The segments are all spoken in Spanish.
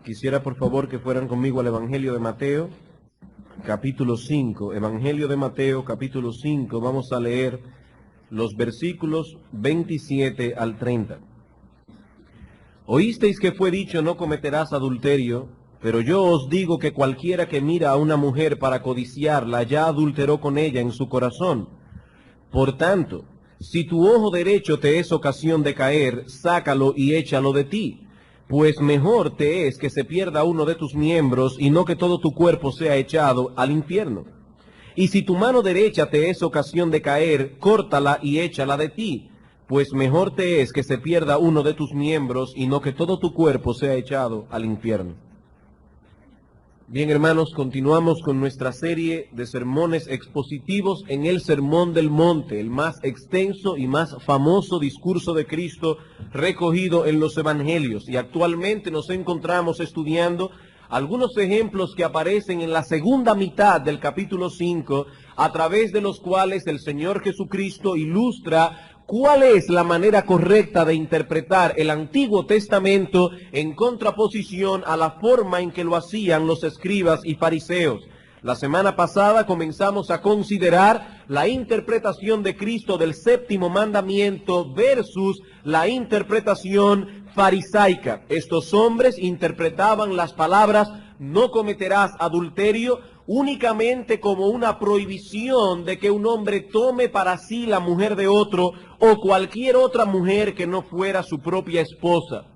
Quisiera por favor que fueran conmigo al Evangelio de Mateo, capítulo 5. Evangelio de Mateo, capítulo 5. Vamos a leer los versículos 27 al 30. Oísteis que fue dicho: no cometerás adulterio, pero yo os digo que cualquiera que mira a una mujer para codiciarla ya adulteró con ella en su corazón. Por tanto, si tu ojo derecho te es ocasión de caer, sácalo y échalo de ti, pues mejor te es que se pierda uno de tus miembros y no que todo tu cuerpo sea echado al infierno. Y si tu mano derecha te es ocasión de caer, córtala y échala de ti, pues mejor te es que se pierda uno de tus miembros y no que todo tu cuerpo sea echado al infierno. Bien, hermanos, continuamos con nuestra serie de sermones expositivos en el Sermón del Monte, el más extenso y más famoso discurso de Cristo recogido en los Evangelios. Y actualmente nos encontramos estudiando algunos ejemplos que aparecen en la segunda mitad del capítulo 5, a través de los cuales el Señor Jesucristo ilustra ¿cuál es la manera correcta de interpretar el Antiguo Testamento en contraposición a la forma en que lo hacían los escribas y fariseos? La semana pasada comenzamos a considerar la interpretación de Cristo del séptimo mandamiento versus la interpretación farisaica. Estos hombres interpretaban las palabras no cometerás adulterio únicamente como una prohibición de que un hombre tome para sí la mujer de otro o cualquier otra mujer que no fuera su propia esposa.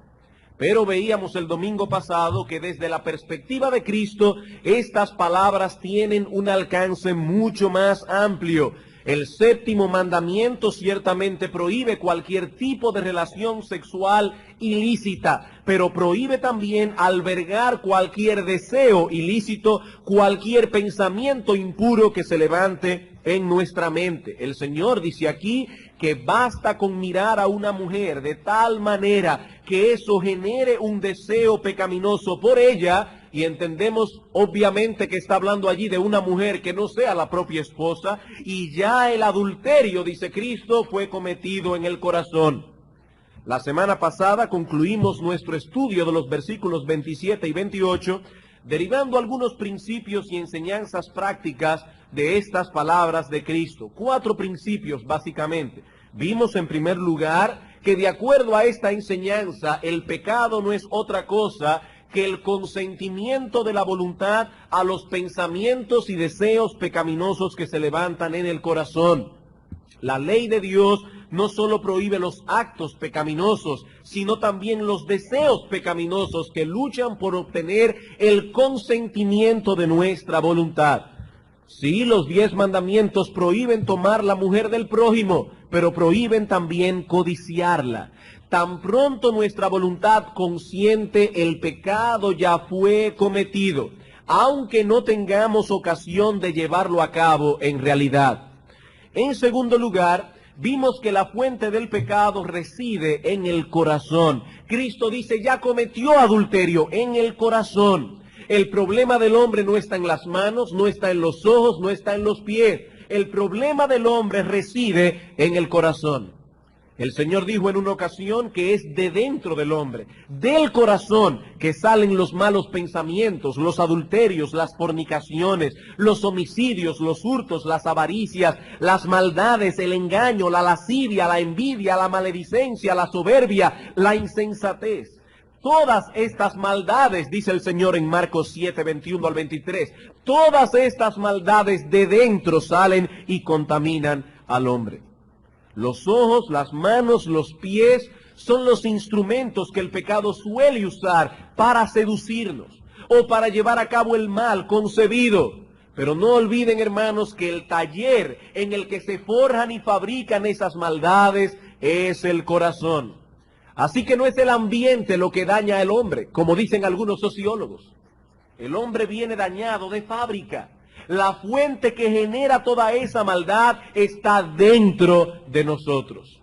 Pero veíamos el domingo pasado que desde la perspectiva de Cristo, estas palabras tienen un alcance mucho más amplio. El séptimo mandamiento ciertamente prohíbe cualquier tipo de relación sexual ilícita, pero prohíbe también albergar cualquier deseo ilícito, cualquier pensamiento impuro que se levante en nuestra mente. El Señor dice aquí que basta con mirar a una mujer de tal manera que eso genere un deseo pecaminoso por ella, y entendemos obviamente que está hablando allí de una mujer que no sea la propia esposa, y ya el adulterio, dice Cristo, fue cometido en el corazón. La semana pasada concluimos nuestro estudio de los versículos 27 y 28, derivando algunos principios y enseñanzas prácticas de estas palabras de Cristo. 4 principios básicamente. Vimos en primer lugar que de acuerdo a esta enseñanza, el pecado no es otra cosa que el consentimiento de la voluntad a los pensamientos y deseos pecaminosos que se levantan en el corazón. La ley de Dios no solo prohíbe los actos pecaminosos, sino también los deseos pecaminosos que luchan por obtener el consentimiento de nuestra voluntad. Sí, los 10 mandamientos prohíben tomar la mujer del prójimo, pero prohíben también codiciarla. Tan pronto nuestra voluntad consiente, el pecado ya fue cometido, aunque no tengamos ocasión de llevarlo a cabo en realidad. En segundo lugar, vimos que la fuente del pecado reside en el corazón. Cristo dice, ya cometió adulterio en el corazón. El problema del hombre no está en las manos, no está en los ojos, no está en los pies. El problema del hombre reside en el corazón. El Señor dijo en una ocasión que es de dentro del hombre, del corazón, que salen los malos pensamientos, los adulterios, las fornicaciones, los homicidios, los hurtos, las avaricias, las maldades, el engaño, la lascivia, la envidia, la maledicencia, la soberbia, la insensatez. Todas estas maldades, dice el Señor en Marcos 7, 21 al 23, todas estas maldades de dentro salen y contaminan al hombre. Los ojos, las manos, los pies son los instrumentos que el pecado suele usar para seducirnos o para llevar a cabo el mal concebido. Pero no olviden, hermanos, que el taller en el que se forjan y fabrican esas maldades es el corazón. Así que no es el ambiente lo que daña al hombre, como dicen algunos sociólogos. El hombre viene dañado de fábrica. La fuente que genera toda esa maldad está dentro de nosotros.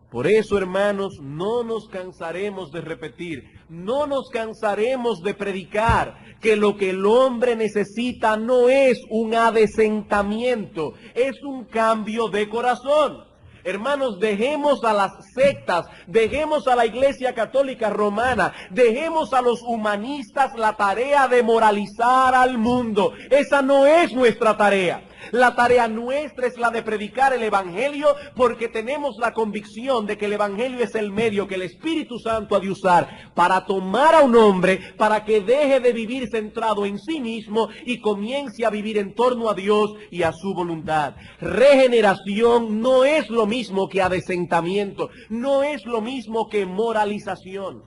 Por eso, hermanos, no nos cansaremos de repetir, no nos cansaremos de predicar que lo que el hombre necesita no es un adesentamiento, es un cambio de corazón. Hermanos, dejemos a las sectas, dejemos a la Iglesia Católica Romana, dejemos a los humanistas la tarea de moralizar al mundo. Esa no es nuestra tarea. La tarea nuestra es la de predicar el Evangelio, porque tenemos la convicción de que el Evangelio es el medio que el Espíritu Santo ha de usar para tomar a un hombre, para que deje de vivir centrado en sí mismo y comience a vivir en torno a Dios y a su voluntad. Regeneración no es lo mismo que adesentamiento, no es lo mismo que moralización.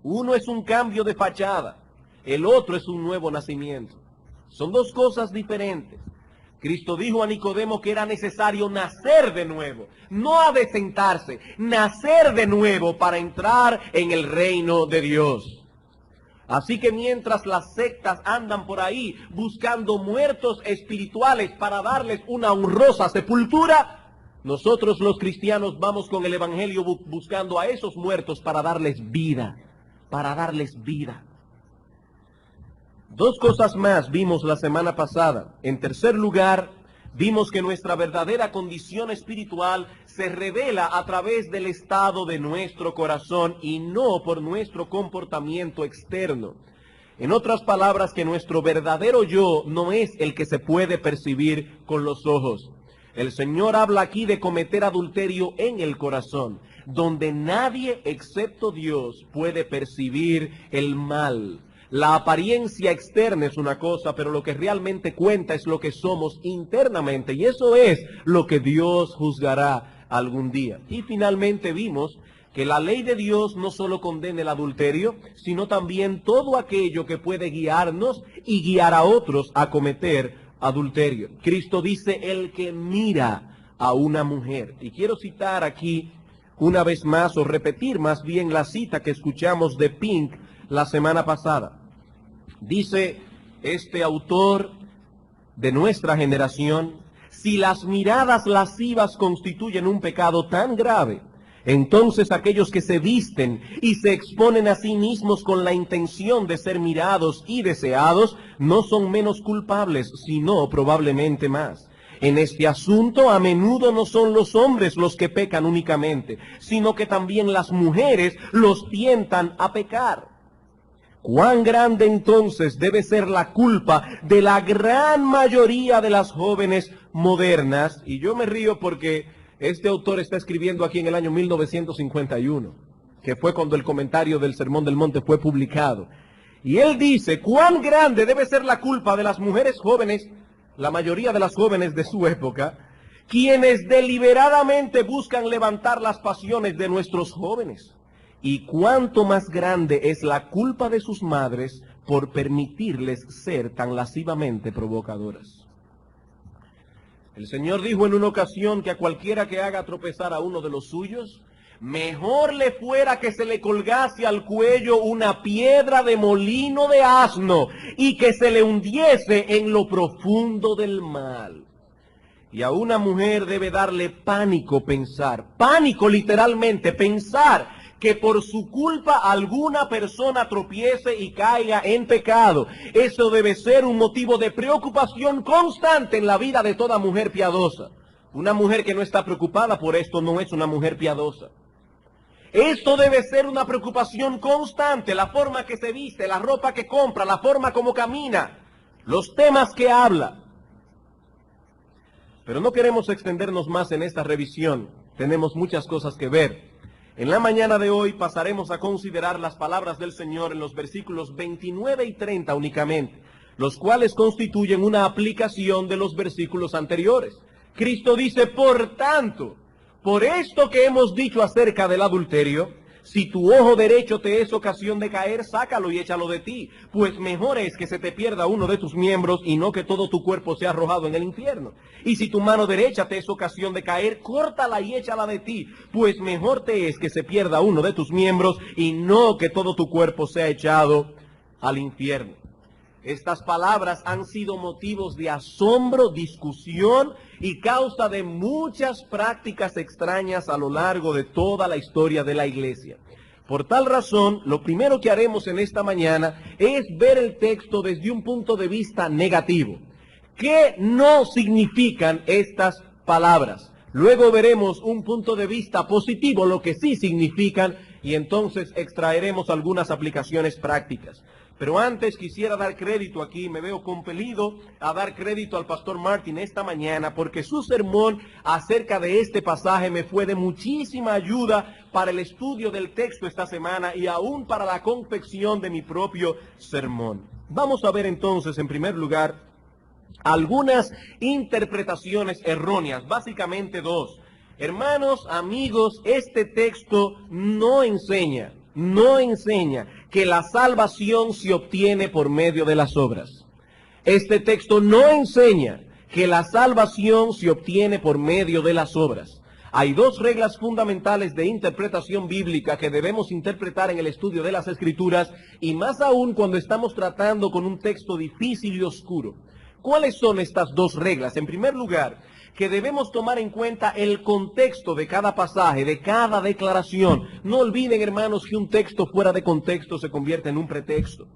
Uno es un cambio de fachada, el otro es un nuevo nacimiento. Son dos cosas diferentes. Cristo dijo a Nicodemo que era necesario nacer de nuevo, no adecentarse, nacer de nuevo para entrar en el reino de Dios. Así que mientras las sectas andan por ahí buscando muertos espirituales para darles una honrosa sepultura, nosotros los cristianos vamos con el Evangelio buscando a esos muertos para darles vida, para darles vida. Dos cosas más vimos la semana pasada. En tercer lugar, vimos que nuestra verdadera condición espiritual se revela a través del estado de nuestro corazón y no por nuestro comportamiento externo. En otras palabras, que nuestro verdadero yo no es el que se puede percibir con los ojos. El Señor habla aquí de cometer adulterio en el corazón, donde nadie excepto Dios puede percibir el mal. La apariencia externa es una cosa, pero lo que realmente cuenta es lo que somos internamente, y eso es lo que Dios juzgará algún día. Y finalmente vimos que la ley de Dios no solo condena el adulterio, sino también todo aquello que puede guiarnos y guiar a otros a cometer adulterio. Cristo dice, el que mira a una mujer. Y quiero citar aquí una vez más, o repetir más bien la cita que escuchamos de Pink la semana pasada. Dice este autor de nuestra generación, si las miradas lascivas constituyen un pecado tan grave, entonces aquellos que se visten y se exponen a sí mismos con la intención de ser mirados y deseados, no son menos culpables, sino probablemente más. En este asunto a menudo no son los hombres los que pecan únicamente, sino que también las mujeres los tientan a pecar. ¿Cuán grande entonces debe ser la culpa de la gran mayoría de las jóvenes modernas? Y yo me río porque este autor está escribiendo aquí en el año 1951, que fue cuando el comentario del Sermón del Monte fue publicado. Y él dice, ¿cuán grande debe ser la culpa de las mujeres jóvenes, la mayoría de las jóvenes de su época, quienes deliberadamente buscan levantar las pasiones de nuestros jóvenes? Y cuánto más grande es la culpa de sus madres por permitirles ser tan lascivamente provocadoras. El Señor dijo en una ocasión que a cualquiera que haga tropezar a uno de los suyos, mejor le fuera que se le colgase al cuello una piedra de molino de asno y que se le hundiese en lo profundo del mal. Y a una mujer debe darle pánico pensar, pánico literalmente, pensar que por su culpa alguna persona tropiece y caiga en pecado. Eso debe ser un motivo de preocupación constante en la vida de toda mujer piadosa. Una mujer que no está preocupada por esto no es una mujer piadosa. Esto debe ser una preocupación constante, la forma que se viste, la ropa que compra, la forma como camina, los temas que habla. Pero no queremos extendernos más en esta revisión, tenemos muchas cosas que ver. En la mañana de hoy pasaremos a considerar las palabras del Señor en los versículos 29 y 30 únicamente, los cuales constituyen una aplicación de los versículos anteriores. Cristo dice, por tanto, por esto que hemos dicho acerca del adulterio, si tu ojo derecho te es ocasión de caer, sácalo y échalo de ti, pues mejor es que se te pierda uno de tus miembros y no que todo tu cuerpo sea arrojado en el infierno. Y si tu mano derecha te es ocasión de caer, córtala y échala de ti, pues mejor te es que se pierda uno de tus miembros y no que todo tu cuerpo sea echado al infierno. Estas palabras han sido motivos de asombro, discusión y causa de muchas prácticas extrañas a lo largo de toda la historia de la iglesia. Por tal razón, lo primero que haremos en esta mañana es ver el texto desde un punto de vista negativo. ¿Qué no significan estas palabras? Luego veremos un punto de vista positivo, lo que sí significan, y entonces extraeremos algunas aplicaciones prácticas. Pero antes quisiera dar crédito aquí, me veo compelido a dar crédito al pastor Martin esta mañana, porque su sermón acerca de este pasaje me fue de muchísima ayuda para el estudio del texto esta semana y aún para la confección de mi propio sermón. Vamos a ver entonces, en primer lugar, algunas interpretaciones erróneas, básicamente dos. Hermanos, amigos, este texto no enseña que la salvación se obtiene por medio de las obras. Este texto no enseña que la salvación se obtiene por medio de las obras. Hay dos reglas fundamentales de interpretación bíblica que debemos interpretar en el estudio de las Escrituras, y más aún cuando estamos tratando con un texto difícil y oscuro. ¿Cuáles son estas dos reglas? En primer lugar, que debemos tomar en cuenta el contexto de cada pasaje, de cada declaración. No olviden, hermanos, que un texto fuera de contexto se convierte en un pretexto.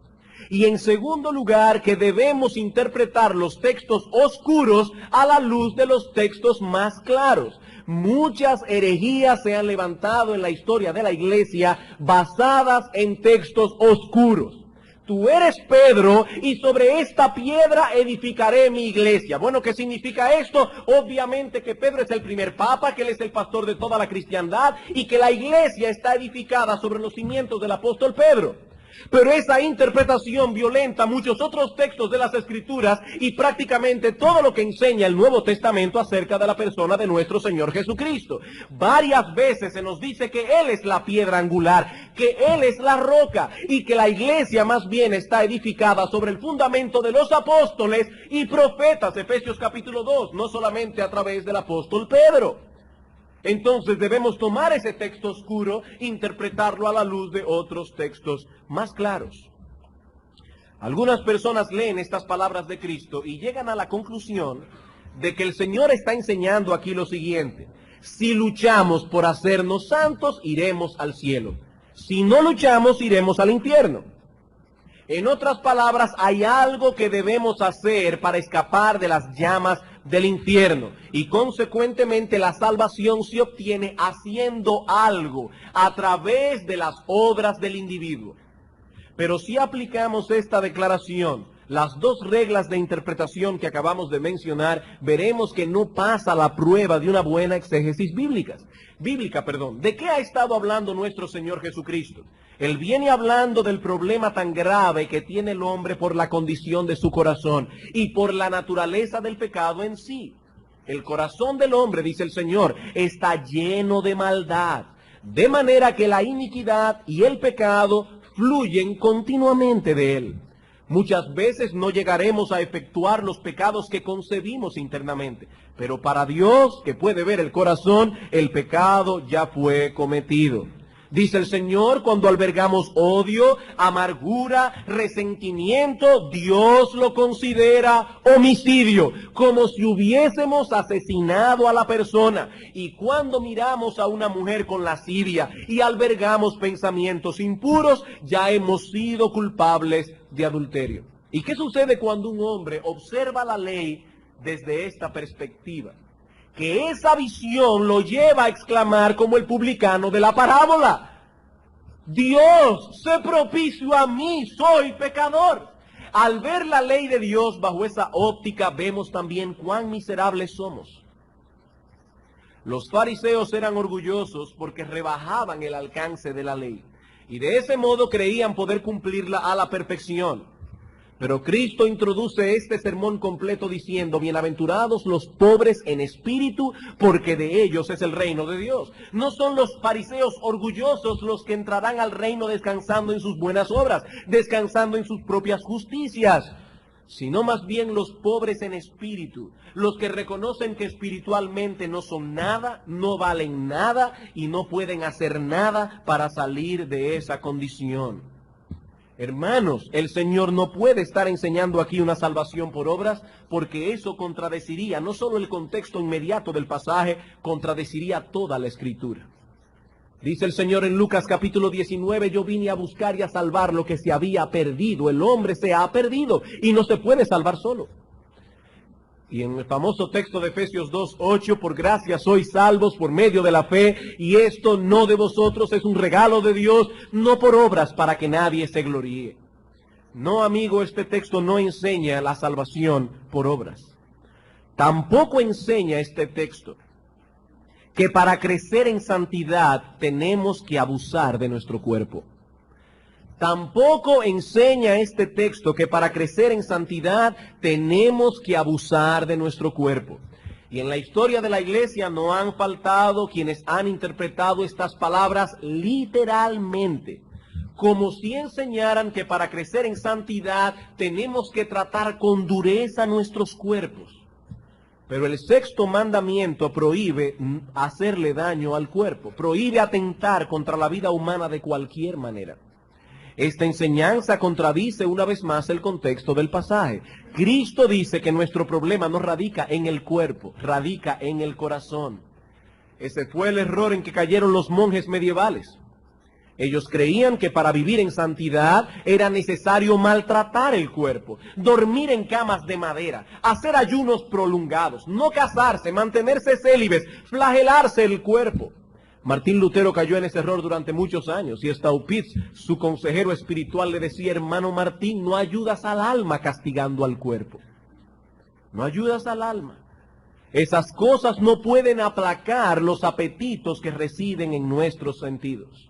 Y en segundo lugar, que debemos interpretar los textos oscuros a la luz de los textos más claros. Muchas herejías se han levantado en la historia de la iglesia basadas en textos oscuros. Tú eres Pedro, y sobre esta piedra edificaré mi iglesia. Bueno, ¿qué significa esto? Obviamente que Pedro es el primer papa, que él es el pastor de toda la cristiandad, y que la iglesia está edificada sobre los cimientos del apóstol Pedro. Pero esa interpretación violenta muchos otros textos de las Escrituras y prácticamente todo lo que enseña el Nuevo Testamento acerca de la persona de nuestro Señor Jesucristo. Varias veces se nos dice que Él es la piedra angular, que Él es la roca, y que la iglesia más bien está edificada sobre el fundamento de los apóstoles y profetas, Efesios capítulo 2, no solamente a través del apóstol Pedro. Entonces debemos tomar ese texto oscuro, interpretarlo a la luz de otros textos más claros. Algunas personas leen estas palabras de Cristo y llegan a la conclusión de que el Señor está enseñando aquí lo siguiente: si luchamos por hacernos santos, iremos al cielo. Si no luchamos, iremos al infierno. En otras palabras, hay algo que debemos hacer para escapar de las llamas del infierno, y consecuentemente la salvación se obtiene haciendo algo a través de las obras del individuo. Pero si aplicamos esta declaración, las dos reglas de interpretación que acabamos de mencionar, veremos que no pasa la prueba de una buena exégesis bíblica. ¿De qué ha estado hablando nuestro Señor Jesucristo? Él viene hablando del problema tan grave que tiene el hombre por la condición de su corazón y por la naturaleza del pecado en sí. El corazón del hombre, dice el Señor, está lleno de maldad, de manera que la iniquidad y el pecado fluyen continuamente de él. Muchas veces no llegaremos a efectuar los pecados que concebimos internamente, pero para Dios, que puede ver el corazón, el pecado ya fue cometido. Dice el Señor, cuando albergamos odio, amargura, resentimiento, Dios lo considera homicidio, como si hubiésemos asesinado a la persona. Y cuando miramos a una mujer con lascivia y albergamos pensamientos impuros, ya hemos sido culpables de adulterio. ¿Y qué sucede cuando un hombre observa la ley desde esta perspectiva? Que esa visión lo lleva a exclamar como el publicano de la parábola: Dios, sé propicio a mí, soy pecador. Al ver la ley de Dios bajo esa óptica, vemos también cuán miserables somos. Los fariseos eran orgullosos porque rebajaban el alcance de la ley, y de ese modo creían poder cumplirla a la perfección. Pero Cristo introduce este sermón completo diciendo: bienaventurados los pobres en espíritu, porque de ellos es el reino de Dios. No son los fariseos orgullosos los que entrarán al reino descansando en sus buenas obras, descansando en sus propias justicias, sino más bien los pobres en espíritu, los que reconocen que espiritualmente no son nada, no valen nada y no pueden hacer nada para salir de esa condición. Hermanos, el Señor no puede estar enseñando aquí una salvación por obras, porque eso contradeciría no solo el contexto inmediato del pasaje, contradeciría toda la Escritura. Dice el Señor en Lucas capítulo 19, yo vine a buscar y a salvar lo que se había perdido. El hombre se ha perdido y no se puede salvar solo. Y en el famoso texto de Efesios 2:8, por gracia sois salvos por medio de la fe, y esto no de vosotros, es un regalo de Dios, no por obras para que nadie se gloríe. No, amigo, este texto no enseña la salvación por obras. Tampoco enseña este texto que para crecer en santidad tenemos que abusar de nuestro cuerpo. Tampoco enseña este texto que para crecer en santidad tenemos que abusar de nuestro cuerpo. Y en la historia de la iglesia no han faltado quienes han interpretado estas palabras literalmente, como si enseñaran que para crecer en santidad tenemos que tratar con dureza nuestros cuerpos. Pero el sexto mandamiento prohíbe hacerle daño al cuerpo, prohíbe atentar contra la vida humana de cualquier manera. Esta enseñanza contradice una vez más el contexto del pasaje. Cristo dice que nuestro problema no radica en el cuerpo, radica en el corazón. Ese fue el error en que cayeron los monjes medievales. Ellos creían que para vivir en santidad era necesario maltratar el cuerpo, dormir en camas de madera, hacer ayunos prolongados, no casarse, mantenerse célibes, flagelarse el cuerpo. Martín Lutero cayó en ese error durante muchos años y Staupitz, su consejero espiritual, le decía: hermano Martín, no ayudas al alma castigando al cuerpo. No ayudas al alma. Esas cosas no pueden aplacar los apetitos que residen en nuestros sentidos.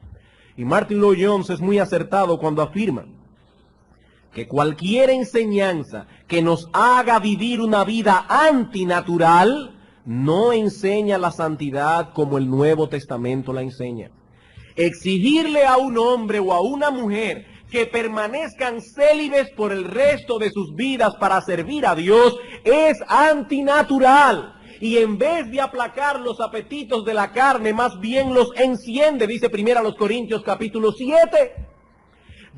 Y Martin Lloyd-Jones es muy acertado cuando afirma que cualquier enseñanza que nos haga vivir una vida antinatural no enseña la santidad como el Nuevo Testamento la enseña. Exigirle a un hombre o a una mujer que permanezcan célibes por el resto de sus vidas para servir a Dios es antinatural. Y en vez de aplacar los apetitos de la carne, más bien los enciende, dice 1 Corintios capítulo 7.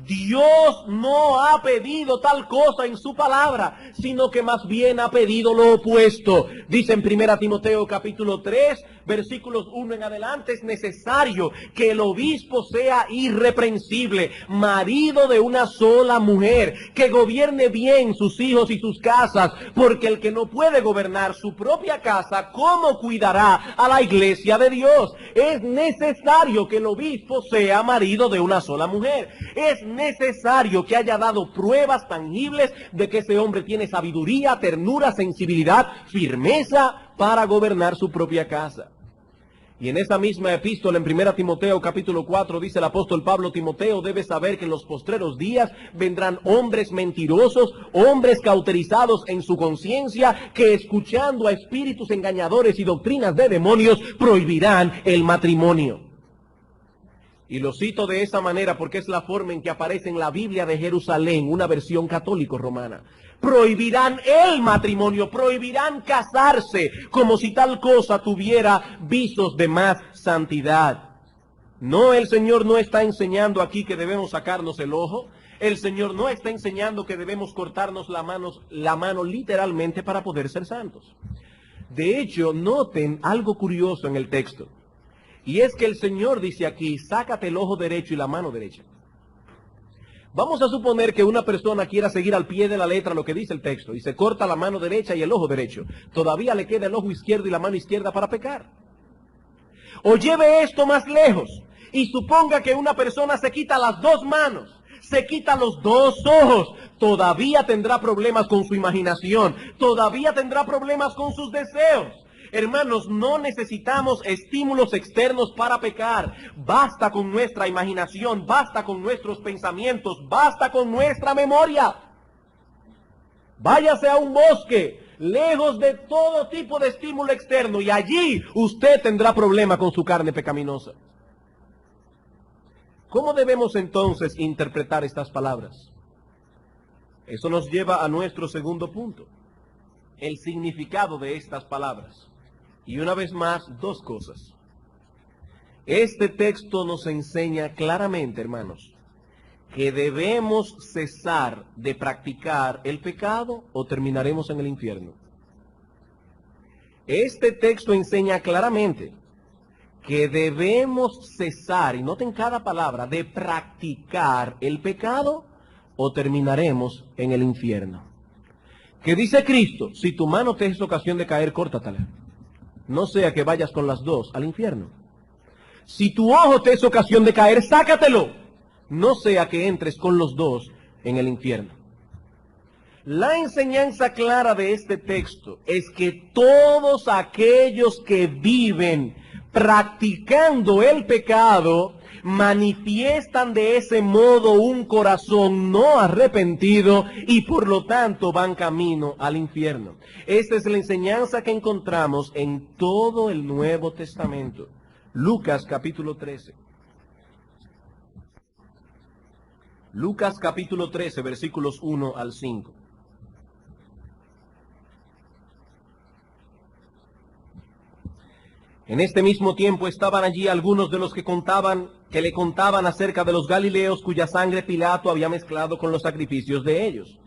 Dios no ha pedido tal cosa en su palabra, sino que más bien ha pedido lo opuesto. Dice en 1 Timoteo capítulo 3, versículos 1 en adelante: es necesario que el obispo sea irreprensible, marido de una sola mujer, que gobierne bien sus hijos y sus casas, porque el que no puede gobernar su propia casa, ¿cómo cuidará a la iglesia de Dios? Es necesario que el obispo sea marido de una sola mujer. Es necesario que haya dado pruebas tangibles de que ese hombre tiene sabiduría, ternura, sensibilidad, firmeza para gobernar su propia casa. Y en esa misma epístola, en 1 Timoteo capítulo 4, dice el apóstol Pablo: Timoteo, debe saber que en los postreros días vendrán hombres mentirosos, hombres cauterizados en su conciencia, que escuchando a espíritus engañadores y doctrinas de demonios, prohibirán el matrimonio. Y lo cito de esa manera porque es la forma en que aparece en la Biblia de Jerusalén, una versión católico-romana. Prohibirán el matrimonio, prohibirán casarse, como si tal cosa tuviera visos de más santidad. No, el Señor no está enseñando aquí que debemos sacarnos el ojo. El Señor no está enseñando que debemos cortarnos la mano literalmente para poder ser santos. De hecho, noten algo curioso en el texto. Y es que el Señor dice aquí: sácate el ojo derecho y la mano derecha. Vamos a suponer que una persona quiera seguir al pie de la letra lo que dice el texto y se corta la mano derecha y el ojo derecho. Todavía le queda el ojo izquierdo y la mano izquierda para pecar. O lleve esto más lejos y suponga que una persona se quita las dos manos, se quita los dos ojos. Todavía tendrá problemas con su imaginación, todavía tendrá problemas con sus deseos. Hermanos, no necesitamos estímulos externos para pecar. Basta con nuestra imaginación, basta con nuestros pensamientos, basta con nuestra memoria. Váyase a un bosque, lejos de todo tipo de estímulo externo, y allí usted tendrá problema con su carne pecaminosa. ¿Cómo debemos entonces interpretar estas palabras? Eso nos lleva a nuestro segundo punto: el significado de estas palabras. Y una vez más, dos cosas. Este texto nos enseña claramente, hermanos, que debemos cesar de practicar el pecado o terminaremos en el infierno. Este texto enseña claramente que debemos cesar, y noten cada palabra, de practicar el pecado o terminaremos en el infierno. Que dice Cristo, si tu mano te es ocasión de caer, córtatela. No sea que vayas con las dos al infierno. Si tu ojo te es ocasión de caer, sácatelo. No sea que entres con los dos en el infierno. La enseñanza clara de este texto es que todos aquellos que viven practicando el pecado manifiestan de ese modo un corazón no arrepentido y por lo tanto van camino al infierno. Esta es la enseñanza que encontramos en todo el Nuevo Testamento. Lucas capítulo 13. Lucas capítulo 13, versículos 1 al 5. En este mismo tiempo estaban allí algunos de los que le contaban acerca de los galileos cuya sangre Pilato había mezclado con los sacrificios de ellos.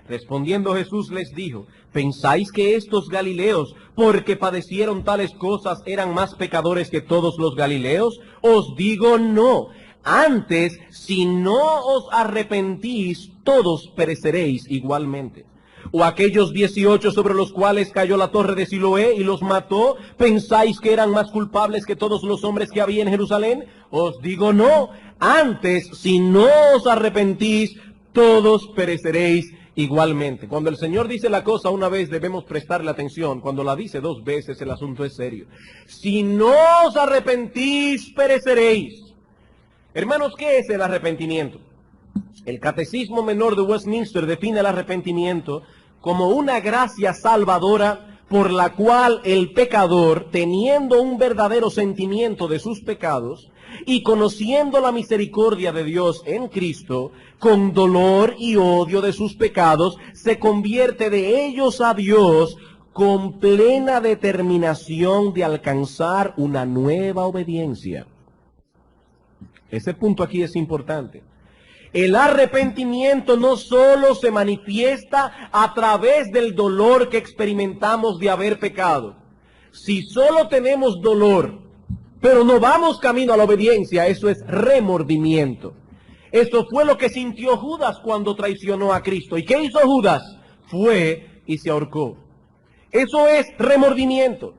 Respondiendo Jesús les dijo, ¿pensáis que estos galileos, porque padecieron tales cosas, eran más pecadores que todos los galileos? Os digo no. Antes, si no os arrepentís, todos pereceréis igualmente. ¿O aquellos 18 sobre los cuales cayó la torre de Siloé y los mató, pensáis que eran más culpables que todos los hombres que había en Jerusalén? Os digo no. Antes, si no os arrepentís, todos pereceréis igualmente. Cuando el Señor dice la cosa una vez, debemos prestarle atención. Cuando la dice dos veces, el asunto es serio. Si no os arrepentís, pereceréis. Hermanos, ¿qué es el arrepentimiento? El Catecismo Menor de Westminster define el arrepentimiento como una gracia salvadora por la cual el pecador, teniendo un verdadero sentimiento de sus pecados y conociendo la misericordia de Dios en Cristo, con dolor y odio de sus pecados, se convierte de ellos a Dios con plena determinación de alcanzar una nueva obediencia. Ese punto aquí es importante. El arrepentimiento no solo se manifiesta a través del dolor que experimentamos de haber pecado. Si solo tenemos dolor, pero no vamos camino a la obediencia, eso es remordimiento. Eso fue lo que sintió Judas cuando traicionó a Cristo. ¿Y qué hizo Judas? Fue y se ahorcó. Eso es remordimiento.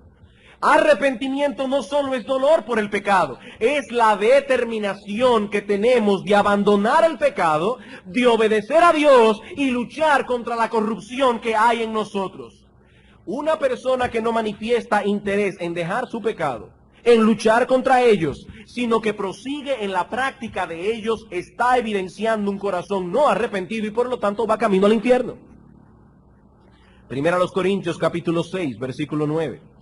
Arrepentimiento no solo es dolor por el pecado, es la determinación que tenemos de abandonar el pecado, de obedecer a Dios y luchar contra la corrupción que hay en nosotros. Una persona que no manifiesta interés en dejar su pecado, en luchar contra ellos, sino que prosigue en la práctica de ellos, está evidenciando un corazón no arrepentido y por lo tanto va camino al infierno. Primera a los Corintios capítulo 6, versículo 9.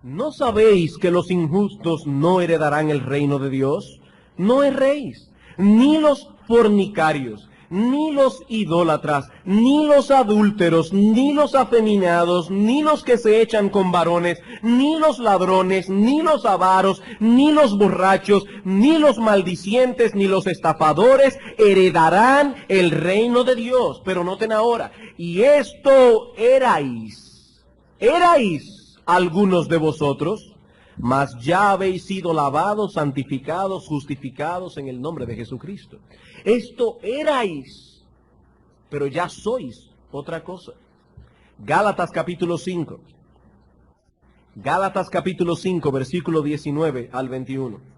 ¿No sabéis que los injustos no heredarán el reino de Dios? No erréis, ni los fornicarios, ni los idólatras, ni los adúlteros, ni los afeminados, ni los que se echan con varones, ni los ladrones, ni los avaros, ni los borrachos, ni los maldicientes, ni los estafadores heredarán el reino de Dios. Pero noten ahora, y esto erais algunos de vosotros, mas ya habéis sido lavados, santificados, justificados en el nombre de Jesucristo. Esto erais, pero ya sois otra cosa. Gálatas capítulo 5. Gálatas capítulo 5, versículo 19 al 21.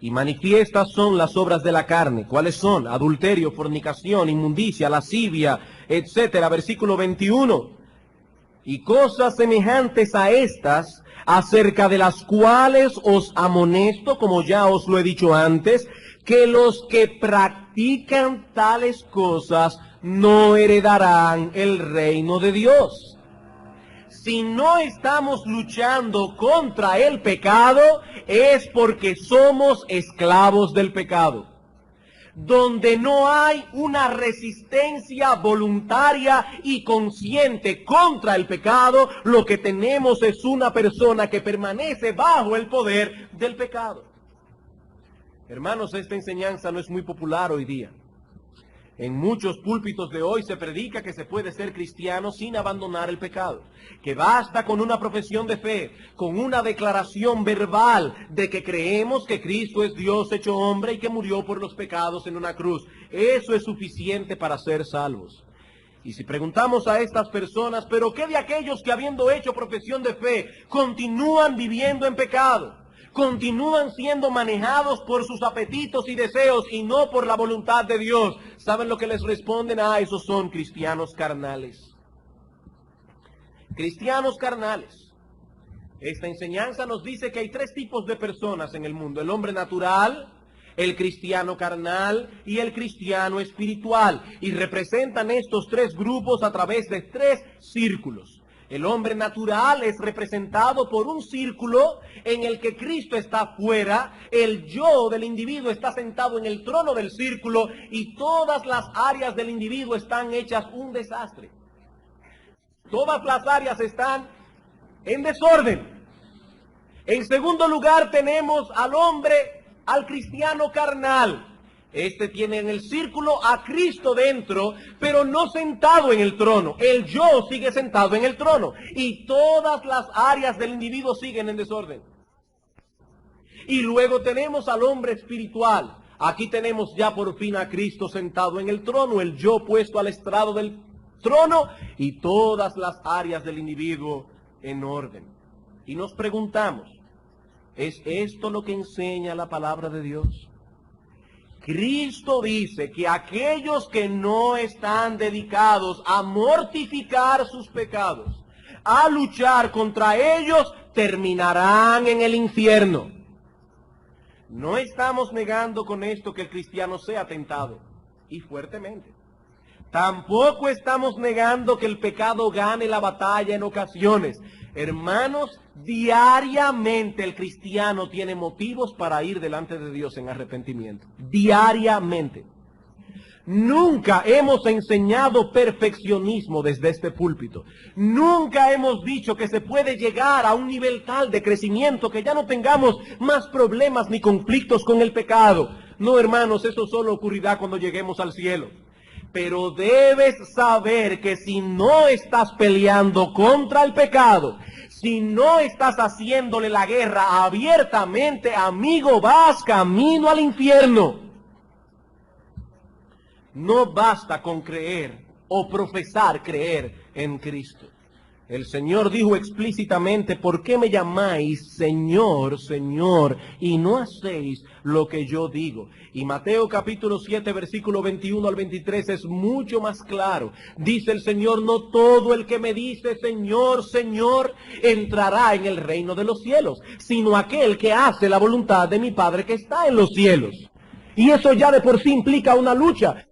Y manifiestas son las obras de la carne. ¿Cuáles son? Adulterio, fornicación, inmundicia, lascivia, etcétera. Versículo 21. Y cosas semejantes a estas, acerca de las cuales os amonesto, como ya os lo he dicho antes, que los que practican tales cosas no heredarán el reino de Dios. Si no estamos luchando contra el pecado, es porque somos esclavos del pecado. Donde no hay una resistencia voluntaria y consciente contra el pecado, lo que tenemos es una persona que permanece bajo el poder del pecado. Hermanos, esta enseñanza no es muy popular hoy día. En muchos púlpitos de hoy se predica que se puede ser cristiano sin abandonar el pecado, que basta con una profesión de fe, con una declaración verbal de que creemos que Cristo es Dios hecho hombre y que murió por los pecados en una cruz. Eso es suficiente para ser salvos. Y si preguntamos a estas personas, ¿pero qué de aquellos que habiendo hecho profesión de fe continúan viviendo en pecado? Continúan siendo manejados por sus apetitos y deseos y no por la voluntad de Dios. ¿Saben lo que les responden? Esos son cristianos carnales. Cristianos carnales. Esta enseñanza nos dice que hay tres tipos de personas en el mundo: el hombre natural, el cristiano carnal y el cristiano espiritual. Y representan estos tres grupos a través de tres círculos. El hombre natural es representado por un círculo en el que Cristo está fuera, el yo del individuo está sentado en el trono del círculo y todas las áreas del individuo están hechas un desastre. Todas las áreas están en desorden. En segundo lugar tenemos al cristiano carnal. Este tiene en el círculo a Cristo dentro, pero no sentado en el trono. El yo sigue sentado en el trono y todas las áreas del individuo siguen en desorden. Y luego tenemos al hombre espiritual. Aquí tenemos ya por fin a Cristo sentado en el trono, el yo puesto al estrado del trono y todas las áreas del individuo en orden. Y nos preguntamos, ¿es esto lo que enseña la palabra de Dios? Cristo dice que aquellos que no están dedicados a mortificar sus pecados, a luchar contra ellos, terminarán en el infierno. No estamos negando con esto que el cristiano sea tentado, y fuertemente. Tampoco estamos negando que el pecado gane la batalla en ocasiones. Hermanos, diariamente el cristiano tiene motivos para ir delante de Dios en arrepentimiento. Diariamente. Nunca hemos enseñado perfeccionismo desde este púlpito. Nunca hemos dicho que se puede llegar a un nivel tal de crecimiento que ya no tengamos más problemas ni conflictos con el pecado. No, hermanos, eso solo ocurrirá cuando lleguemos al cielo. Pero debes saber que si no estás peleando contra el pecado, si no estás haciéndole la guerra abiertamente, amigo, vas camino al infierno. No basta con creer o profesar creer en Cristo. El Señor dijo explícitamente: ¿por qué me llamáis Señor, Señor, y no hacéis lo que yo digo? Y Mateo capítulo 7, versículo 21 al 23 es mucho más claro. Dice el Señor: no todo el que me dice Señor, Señor, entrará en el reino de los cielos, sino aquel que hace la voluntad de mi Padre que está en los cielos. Y eso ya de por sí implica una lucha.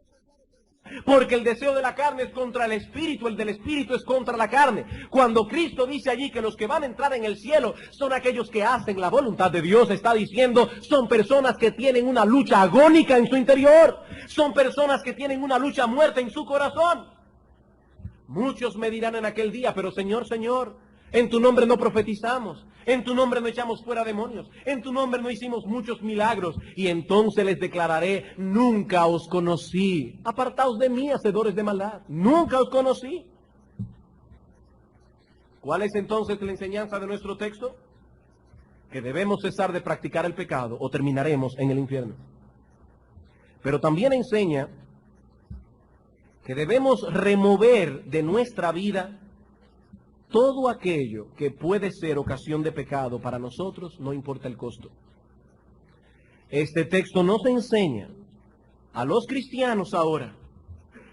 Porque el deseo de la carne es contra el espíritu, el del espíritu es contra la carne. Cuando Cristo dice allí que los que van a entrar en el cielo son aquellos que hacen la voluntad de Dios, está diciendo, son personas que tienen una lucha agónica en su interior. Son personas que tienen una lucha muerta en su corazón. Muchos me dirán en aquel día: pero Señor, Señor, en tu nombre no profetizamos, en tu nombre no echamos fuera demonios, en tu nombre no hicimos muchos milagros. Y entonces les declararé: nunca os conocí. Apartaos de mí, hacedores de maldad. Nunca os conocí. ¿Cuál es entonces la enseñanza de nuestro texto? Que debemos cesar de practicar el pecado o terminaremos en el infierno. Pero también enseña que debemos remover de nuestra vida todo aquello que puede ser ocasión de pecado para nosotros, no importa el costo. Este texto nos enseña a los cristianos ahora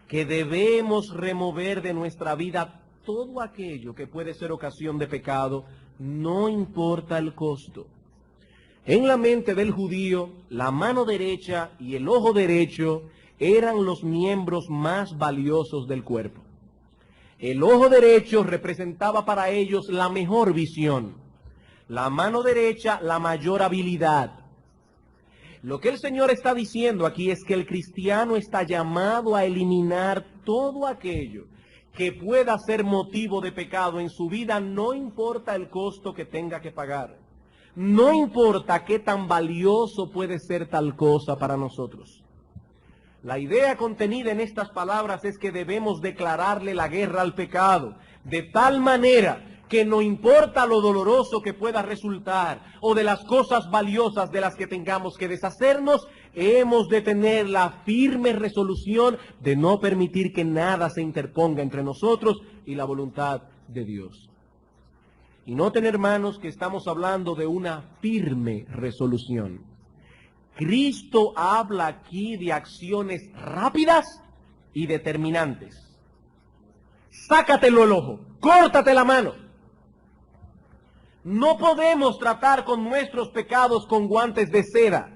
que debemos remover de nuestra vida todo aquello que puede ser ocasión de pecado, no importa el costo. En la mente del judío, la mano derecha y el ojo derecho eran los miembros más valiosos del cuerpo. El ojo derecho representaba para ellos la mejor visión, la mano derecha la mayor habilidad. Lo que el Señor está diciendo aquí es que el cristiano está llamado a eliminar todo aquello que pueda ser motivo de pecado en su vida, no importa el costo que tenga que pagar. No importa qué tan valioso puede ser tal cosa para nosotros. La idea contenida en estas palabras es que debemos declararle la guerra al pecado, de tal manera que no importa lo doloroso que pueda resultar o de las cosas valiosas de las que tengamos que deshacernos, hemos de tener la firme resolución de no permitir que nada se interponga entre nosotros y la voluntad de Dios. Y noten, hermanos, que estamos hablando de una firme resolución. Cristo habla aquí de acciones rápidas y determinantes. Sácatelo el ojo, córtate la mano. No podemos tratar con nuestros pecados con guantes de seda,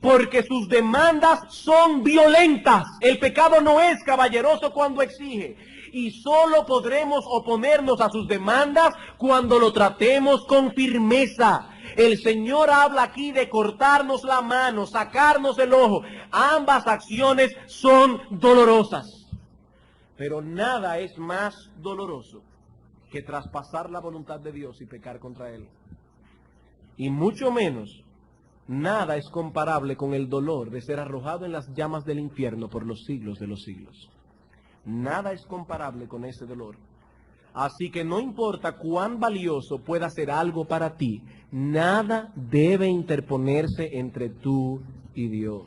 porque sus demandas son violentas. El pecado no es caballeroso cuando exige, y solo podremos oponernos a sus demandas cuando lo tratemos con firmeza. El Señor habla aquí de cortarnos la mano, sacarnos el ojo. Ambas acciones son dolorosas, pero nada es más doloroso que traspasar la voluntad de Dios y pecar contra Él. Y mucho menos, nada es comparable con el dolor de ser arrojado en las llamas del infierno por los siglos de los siglos. Nada es comparable con ese dolor. Así que no importa cuán valioso pueda ser algo para ti, nada debe interponerse entre tú y Dios.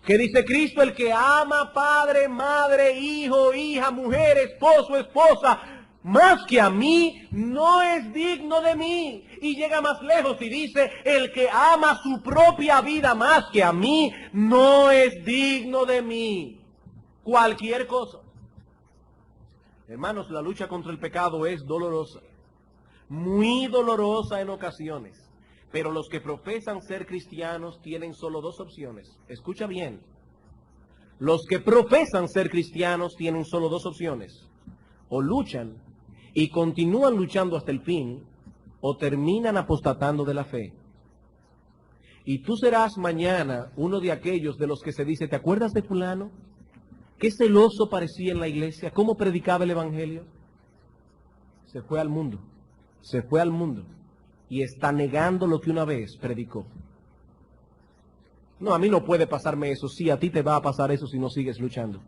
¿Qué dice Cristo? El que ama padre, madre, hijo, hija, mujer, esposo, esposa, más que a mí, no es digno de mí. Y llega más lejos y dice, el que ama su propia vida más que a mí, no es digno de mí. Cualquier cosa. Hermanos, la lucha contra el pecado es dolorosa, muy dolorosa en ocasiones. Pero los que profesan ser cristianos tienen solo dos opciones. Escucha bien. Los que profesan ser cristianos tienen solo dos opciones. O luchan y continúan luchando hasta el fin, o terminan apostatando de la fe. Y tú serás mañana uno de aquellos de los que se dice, ¿te acuerdas de fulano? Qué celoso parecía en la iglesia, cómo predicaba el evangelio. Se fue al mundo, y está negando lo que una vez predicó. No, a mí no puede pasarme eso. Sí, a ti te va a pasar eso si no sigues luchando.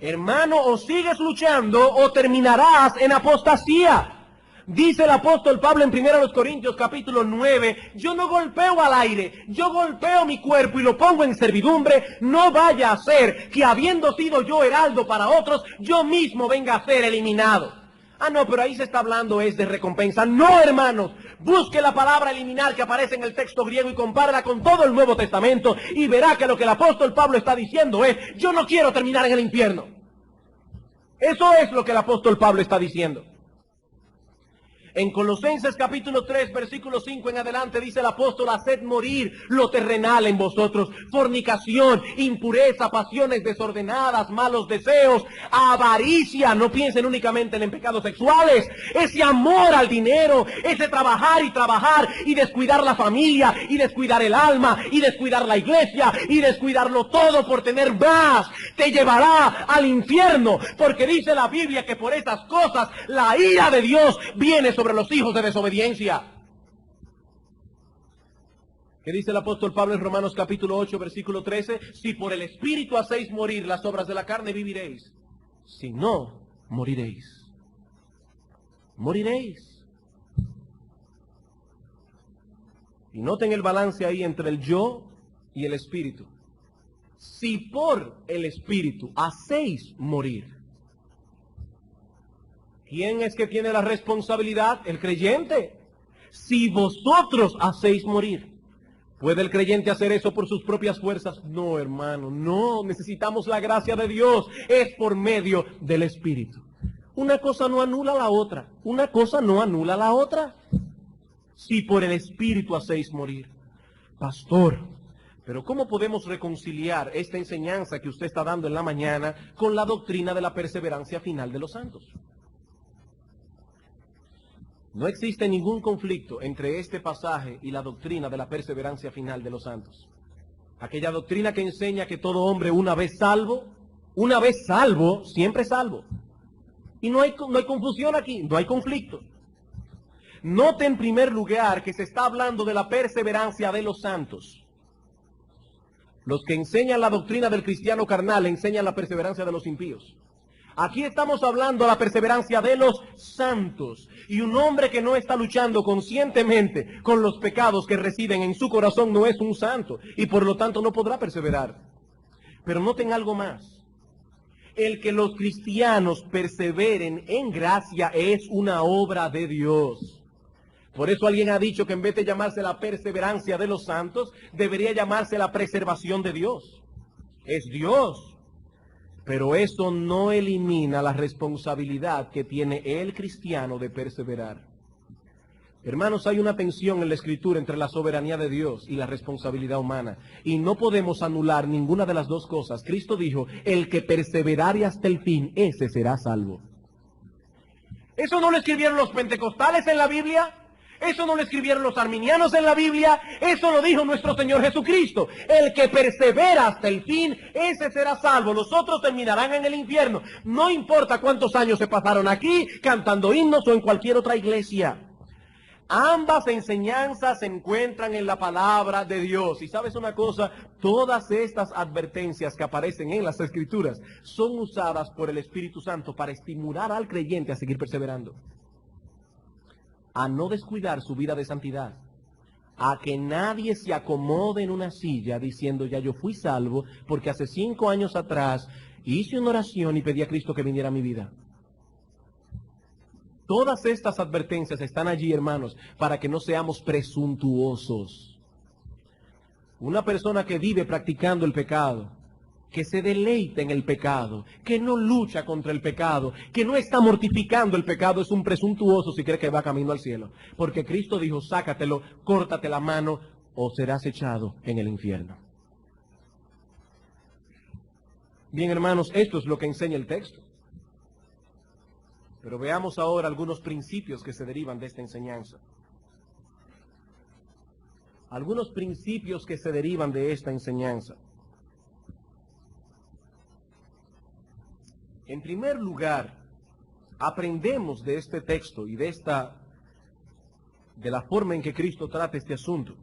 Hermano, o sigues luchando o terminarás en apostasía. Dice el apóstol Pablo en 1 Corintios capítulo 9, yo no golpeo al aire, yo golpeo mi cuerpo y lo pongo en servidumbre, no vaya a ser que habiendo sido yo heraldo para otros, yo mismo venga a ser eliminado. Ah, no, pero ahí se está hablando es de recompensa. No, hermanos, busque la palabra eliminar que aparece en el texto griego y compárala con todo el Nuevo Testamento y verá que lo que el apóstol Pablo está diciendo es, yo no quiero terminar en el infierno. Eso es lo que el apóstol Pablo está diciendo. En Colosenses capítulo 3, versículo 5 en adelante dice el apóstol, haced morir lo terrenal en vosotros, fornicación, impureza, pasiones desordenadas, malos deseos, avaricia, no piensen únicamente en pecados sexuales, ese amor al dinero, ese trabajar y descuidar la familia, y descuidar el alma, y descuidar la iglesia, y descuidarlo todo por tener más, te llevará al infierno, porque dice la Biblia que por esas cosas la ira de Dios viene sobre los hijos de desobediencia. ¿Qué dice el apóstol Pablo en Romanos capítulo 8, versículo 13? Si por el Espíritu hacéis morir las obras de la carne, viviréis. Si no, moriréis. Moriréis. Y noten el balance ahí entre el yo y el Espíritu. Si por el Espíritu hacéis morir, ¿quién es que tiene la responsabilidad? El creyente. Si vosotros hacéis morir, ¿puede el creyente hacer eso por sus propias fuerzas? No, hermano, no. Necesitamos la gracia de Dios. Es por medio del Espíritu. Una cosa no anula la otra. Una cosa no anula la otra. Si por el Espíritu hacéis morir. Pastor, pero ¿cómo podemos reconciliar esta enseñanza que usted está dando en la mañana con la doctrina de la perseverancia final de los santos? No existe ningún conflicto entre este pasaje y la doctrina de la perseverancia final de los santos. Aquella doctrina que enseña que todo hombre una vez salvo, siempre salvo. Y no hay confusión aquí, no hay conflicto. Note en primer lugar que se está hablando de la perseverancia de los santos. Los que enseñan la doctrina del cristiano carnal enseñan la perseverancia de los impíos. Aquí estamos hablando de la perseverancia de los santos. Y un hombre que no está luchando conscientemente con los pecados que residen en su corazón no es un santo. Y por lo tanto no podrá perseverar. Pero noten algo más. El que los cristianos perseveren en gracia es una obra de Dios. Por eso alguien ha dicho que en vez de llamarse la perseverancia de los santos, debería llamarse la preservación de Dios. Es Dios. Pero eso no elimina la responsabilidad que tiene el cristiano de perseverar. Hermanos, hay una tensión en la Escritura entre la soberanía de Dios y la responsabilidad humana. Y no podemos anular ninguna de las dos cosas. Cristo dijo, el que perseverare hasta el fin, ese será salvo. ¿Eso no lo escribieron los pentecostales en la Biblia? ¿Eso no lo escribieron los arminianos en la Biblia? Eso lo dijo nuestro Señor Jesucristo. El que persevera hasta el fin, ese será salvo. Los otros terminarán en el infierno. No importa cuántos años se pasaron aquí, cantando himnos o en cualquier otra iglesia. Ambas enseñanzas se encuentran en la palabra de Dios. Y sabes una cosa, todas estas advertencias que aparecen en las Escrituras son usadas por el Espíritu Santo para estimular al creyente a seguir perseverando, a no descuidar su vida de santidad, a que nadie se acomode en una silla diciendo ya yo fui salvo porque hace 5 años atrás hice una oración y pedí a Cristo que viniera a mi vida. Todas estas advertencias están allí, hermanos, para que no seamos presuntuosos. Una persona que vive practicando el pecado, que se deleita en el pecado, que no lucha contra el pecado, que no está mortificando el pecado, es un presuntuoso si cree que va camino al cielo. Porque Cristo dijo, sácatelo, córtate la mano o serás echado en el infierno. Bien, hermanos, esto es lo que enseña el texto. Pero veamos ahora algunos principios que se derivan de esta enseñanza. Algunos principios que se derivan de esta enseñanza. En primer lugar, aprendemos de este texto y de la forma en que Cristo trata este asunto,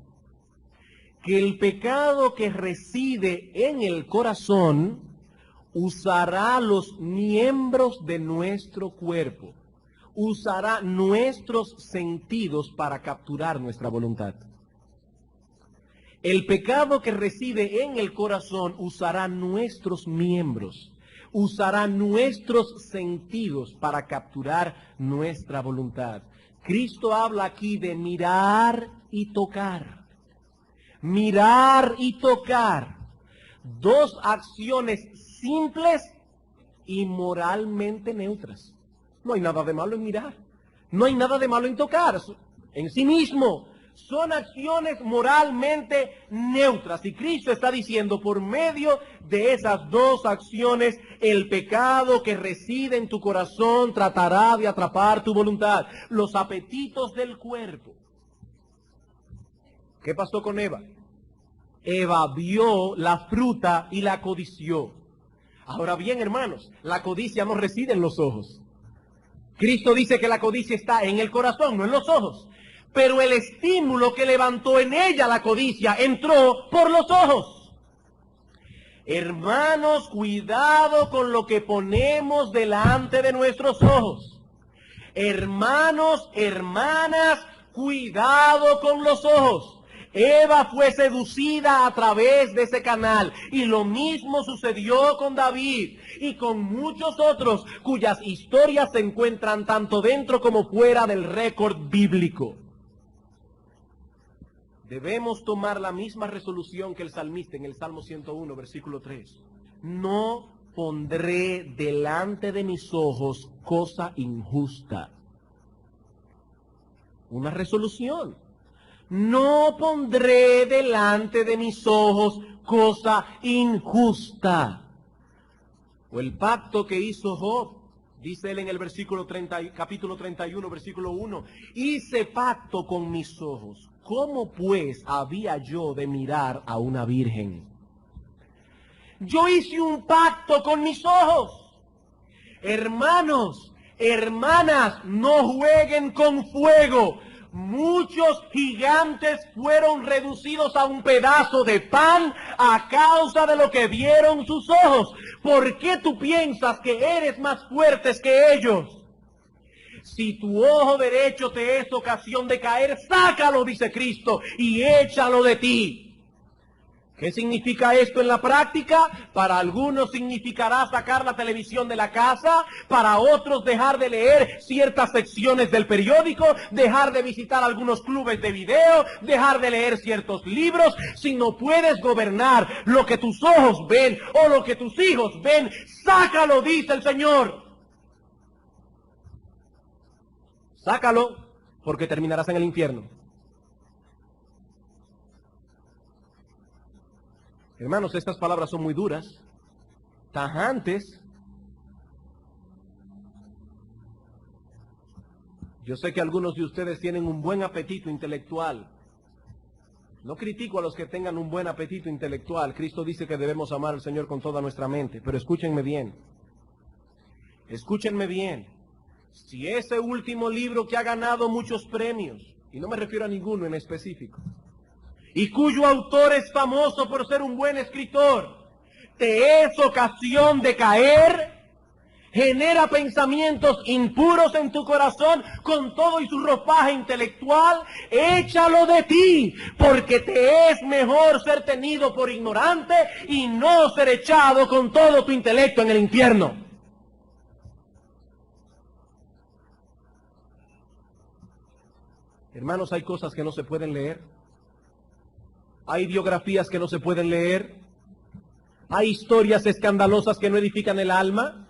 que el pecado que reside en el corazón usará los miembros de nuestro cuerpo, usará nuestros sentidos para capturar nuestra voluntad. El pecado que reside en el corazón usará nuestros miembros, usará nuestros sentidos para capturar nuestra voluntad. Cristo habla aquí de mirar y tocar. Mirar y tocar. Dos acciones simples y moralmente neutras. No hay nada de malo en mirar. No hay nada de malo en tocar. En sí mismo son acciones moralmente neutras. Y Cristo está diciendo, por medio de esas dos acciones, el pecado que reside en tu corazón tratará de atrapar tu voluntad. Los apetitos del cuerpo. ¿Qué pasó con Eva? Eva vio la fruta y la codició. Ahora bien, hermanos, la codicia no reside en los ojos. Cristo dice que la codicia está en el corazón, no en los ojos. Pero el estímulo que levantó en ella la codicia entró por los ojos. Hermanos, cuidado con lo que ponemos delante de nuestros ojos. Hermanos, hermanas, cuidado con los ojos. Eva fue seducida a través de ese canal. Y lo mismo sucedió con David y con muchos otros cuyas historias se encuentran tanto dentro como fuera del récord bíblico. Debemos tomar la misma resolución que el salmista en el Salmo 101, versículo 3. No pondré delante de mis ojos cosa injusta. Una resolución. No pondré delante de mis ojos cosa injusta. O el pacto que hizo Job, dice él en el capítulo 31, versículo 1, hice pacto con mis ojos. ¿Cómo pues había yo de mirar a una virgen? Yo hice un pacto con mis ojos. Hermanos, hermanas, no jueguen con fuego. Muchos gigantes fueron reducidos a un pedazo de pan a causa de lo que vieron sus ojos. ¿Por qué tú piensas que eres más fuerte que ellos? Si tu ojo derecho te es ocasión de caer, sácalo, dice Cristo, y échalo de ti. ¿Qué significa esto en la práctica? Para algunos significará sacar la televisión de la casa, para otros dejar de leer ciertas secciones del periódico, dejar de visitar algunos clubes de video, dejar de leer ciertos libros. Si no puedes gobernar lo que tus ojos ven o lo que tus hijos ven, sácalo, dice el Señor. Sácalo, porque terminarás en el infierno. Hermanos, estas palabras son muy duras, tajantes. Yo sé que algunos de ustedes tienen un buen apetito intelectual. No critico a los que tengan un buen apetito intelectual. Cristo dice que debemos amar al Señor con toda nuestra mente. Pero escúchenme bien. Escúchenme bien. Si ese último libro que ha ganado muchos premios, y no me refiero a ninguno en específico, y cuyo autor es famoso por ser un buen escritor, te es ocasión de caer, genera pensamientos impuros en tu corazón con todo y su ropaje intelectual, échalo de ti, porque te es mejor ser tenido por ignorante y no ser echado con todo tu intelecto en el infierno. Hermanos, hay cosas que no se pueden leer. Hay biografías que no se pueden leer. Hay historias escandalosas que no edifican el alma.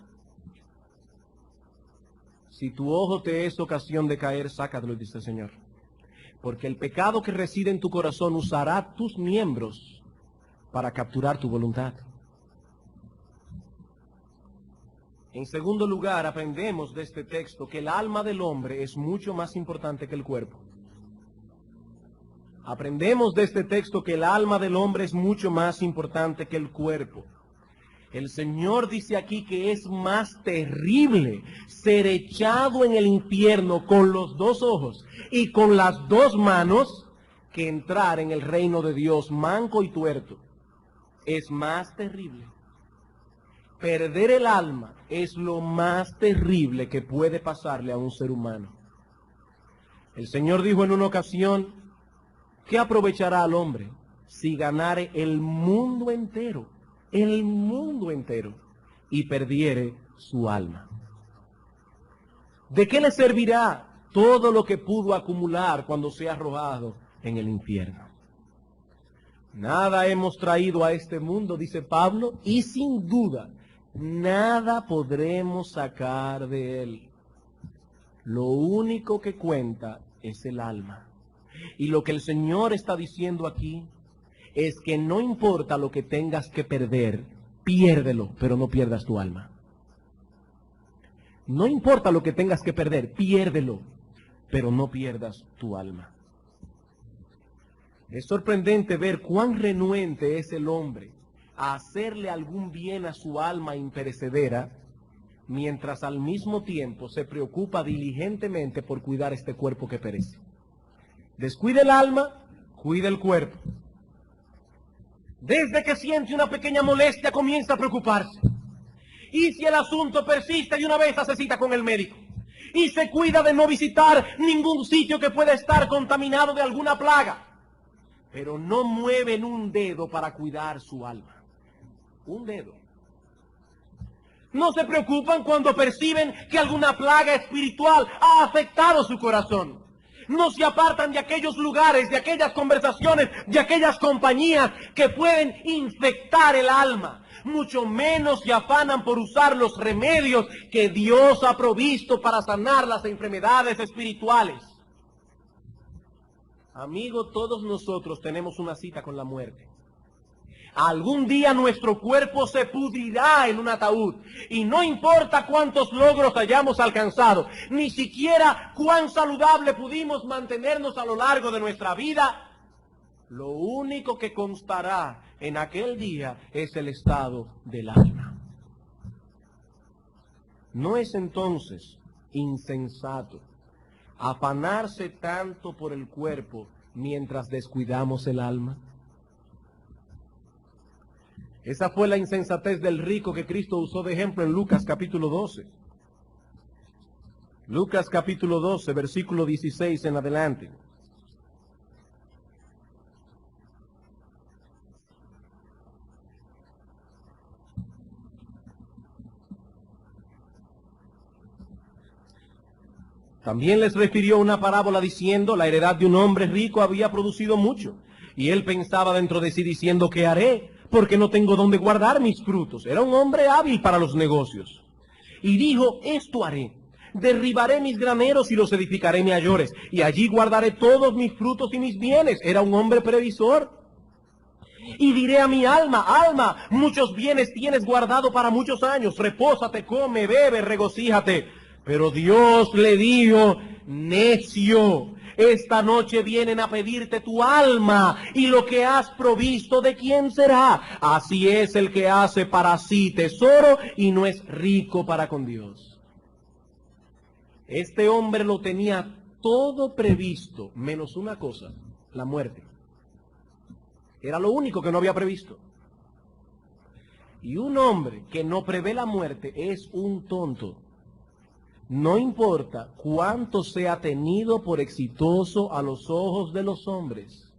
Si tu ojo te es ocasión de caer, sácalo, dice el Señor. Porque el pecado que reside en tu corazón usará tus miembros para capturar tu voluntad. En segundo lugar, aprendemos de este texto que el alma del hombre es mucho más importante que el cuerpo. Aprendemos de este texto que el alma del hombre es mucho más importante que el cuerpo. El Señor dice aquí que es más terrible ser echado en el infierno con los dos ojos y con las dos manos que entrar en el reino de Dios manco y tuerto. Es más terrible. Perder el alma es lo más terrible que puede pasarle a un ser humano. El Señor dijo en una ocasión, ¿qué aprovechará al hombre si ganare el mundo entero, y perdiere su alma? ¿De qué le servirá todo lo que pudo acumular cuando sea arrojado en el infierno? Nada hemos traído a este mundo, dice Pablo, y sin duda nada podremos sacar de él. Lo único que cuenta es el alma. Y lo que el Señor está diciendo aquí es que no importa lo que tengas que perder, piérdelo, pero no pierdas tu alma. No importa lo que tengas que perder, piérdelo, pero no pierdas tu alma. Es sorprendente ver cuán renuente es el hombre a hacerle algún bien a su alma imperecedera, mientras al mismo tiempo se preocupa diligentemente por cuidar este cuerpo que perece. Descuida el alma, cuida el cuerpo. Desde que siente una pequeña molestia comienza a preocuparse. Y si el asunto persiste, de una vez hace cita con el médico. Y se cuida de no visitar ningún sitio que pueda estar contaminado de alguna plaga. Pero no mueven un dedo para cuidar su alma. Un dedo. No se preocupan cuando perciben que alguna plaga espiritual ha afectado su corazón. No se apartan de aquellos lugares, de aquellas conversaciones, de aquellas compañías que pueden infectar el alma. Mucho menos se afanan por usar los remedios que Dios ha provisto para sanar las enfermedades espirituales. Amigo, todos nosotros tenemos una cita con la muerte. Algún día nuestro cuerpo se pudrirá en un ataúd y no importa cuántos logros hayamos alcanzado, ni siquiera cuán saludable pudimos mantenernos a lo largo de nuestra vida, lo único que constará en aquel día es el estado del alma. ¿No es entonces insensato afanarse tanto por el cuerpo mientras descuidamos el alma? Esa fue la insensatez del rico que Cristo usó de ejemplo en Lucas capítulo 12. Lucas capítulo 12, versículo 16 en adelante. También les refirió una parábola diciendo, la heredad de un hombre rico había producido mucho. Y él pensaba dentro de sí diciendo, ¿qué haré? Porque no tengo dónde guardar mis frutos. Era un hombre hábil para los negocios. Y dijo, esto haré. Derribaré mis graneros y los edificaré mayores. Y allí guardaré todos mis frutos y mis bienes. Era un hombre previsor. Y diré a mi alma, alma, muchos bienes tienes guardado para muchos años. Repósate, come, bebe, regocíjate. Pero Dios le dijo, necio, esta noche vienen a pedirte tu alma, y lo que has provisto, ¿de quién será? Así es el que hace para sí tesoro y no es rico para con Dios. Este hombre lo tenía todo previsto, menos una cosa, la muerte. Era lo único que no había previsto. Y un hombre que no prevé la muerte es un tonto. No importa cuánto sea tenido por exitoso a los ojos de los hombres.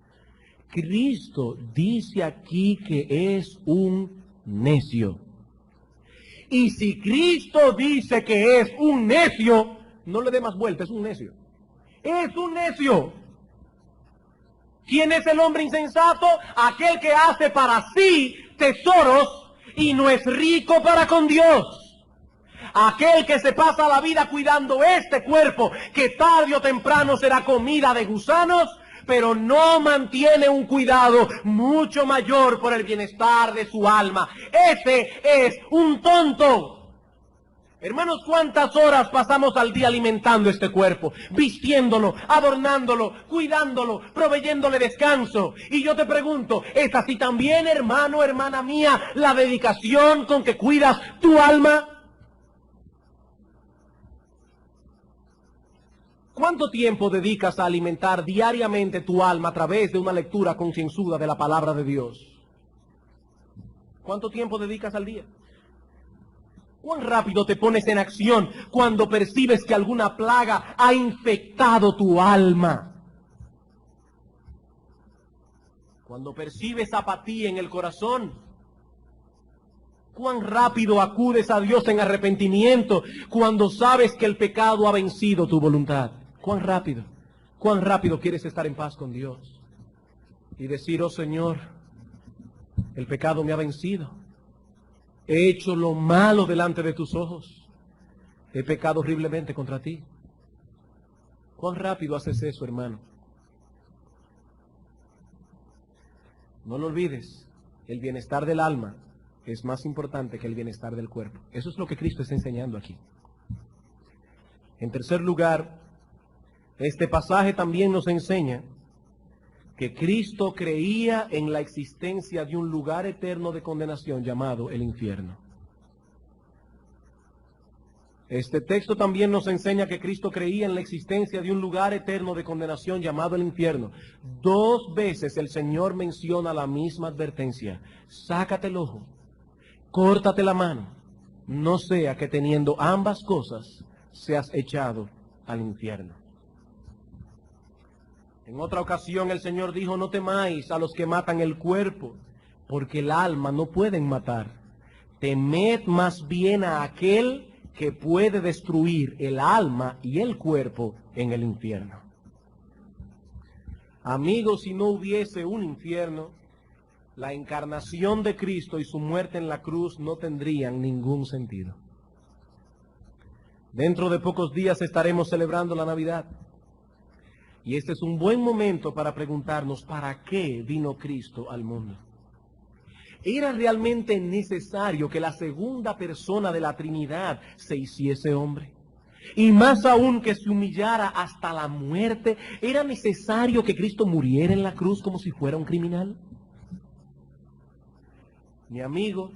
Cristo dice aquí que es un necio. Y si Cristo dice que es un necio, no le dé más vuelta, es un necio. Es un necio. ¿Quién es el hombre insensato? Aquel que hace para sí tesoros y no es rico para con Dios. Aquel que se pasa la vida cuidando este cuerpo, que tarde o temprano será comida de gusanos, pero no mantiene un cuidado mucho mayor por el bienestar de su alma. Ese es un tonto. Hermanos, ¿cuántas horas pasamos al día alimentando este cuerpo? Vistiéndolo, adornándolo, cuidándolo, proveyéndole descanso. Y yo te pregunto, ¿es así también, hermano, hermana mía, la dedicación con que cuidas tu alma? ¿Cuánto tiempo dedicas a alimentar diariamente tu alma a través de una lectura concienzuda de la palabra de Dios? ¿Cuánto tiempo dedicas al día? ¿Cuán rápido te pones en acción cuando percibes que alguna plaga ha infectado tu alma? Cuando percibes apatía en el corazón, ¿cuán rápido acudes a Dios en arrepentimiento cuando sabes que el pecado ha vencido tu voluntad? ¿Cuán rápido quieres estar en paz con Dios? Y decir, oh Señor, el pecado me ha vencido. He hecho lo malo delante de tus ojos. He pecado horriblemente contra ti. ¿Cuán rápido haces eso, hermano? No lo olvides, el bienestar del alma es más importante que el bienestar del cuerpo. Eso es lo que Cristo está enseñando aquí. En tercer lugar, este pasaje también nos enseña que Cristo creía en la existencia de un lugar eterno de condenación llamado el infierno. Este texto también nos enseña que Cristo creía en la existencia de un lugar eterno de condenación llamado el infierno. 2 veces el Señor menciona la misma advertencia. Sácate el ojo, córtate la mano, no sea que teniendo ambas cosas seas echado al infierno. En otra ocasión el Señor dijo, no temáis a los que matan el cuerpo, porque el alma no pueden matar. Temed más bien a aquel que puede destruir el alma y el cuerpo en el infierno. Amigos, si no hubiese un infierno, la encarnación de Cristo y su muerte en la cruz no tendrían ningún sentido. Dentro de pocos días estaremos celebrando la Navidad. Y este es un buen momento para preguntarnos, ¿para qué vino Cristo al mundo? ¿Era realmente necesario que la segunda persona de la Trinidad se hiciese hombre? Y más aún que se humillara hasta la muerte, ¿era necesario que Cristo muriera en la cruz como si fuera un criminal? Mi amigo,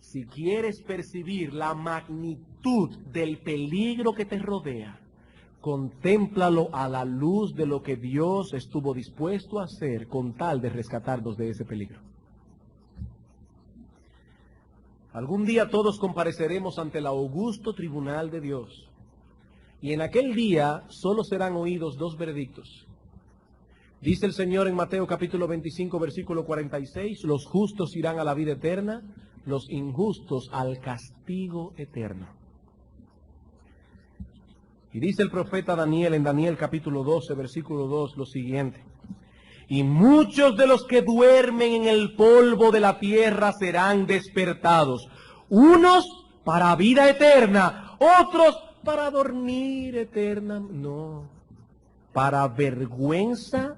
si quieres percibir la magnitud del peligro que te rodea, Contémplalo a la luz de lo que Dios estuvo dispuesto a hacer con tal de rescatarnos de ese peligro. Algún día todos compareceremos ante el augusto tribunal de Dios. Y en aquel día solo serán oídos dos veredictos. Dice el Señor en Mateo capítulo 25, versículo 46, los justos irán a la vida eterna, los injustos al castigo eterno. Y dice el profeta Daniel en Daniel capítulo 12, versículo 2, lo siguiente. Y muchos de los que duermen en el polvo de la tierra serán despertados, unos para vida eterna, otros para dormir eterna, no, para vergüenza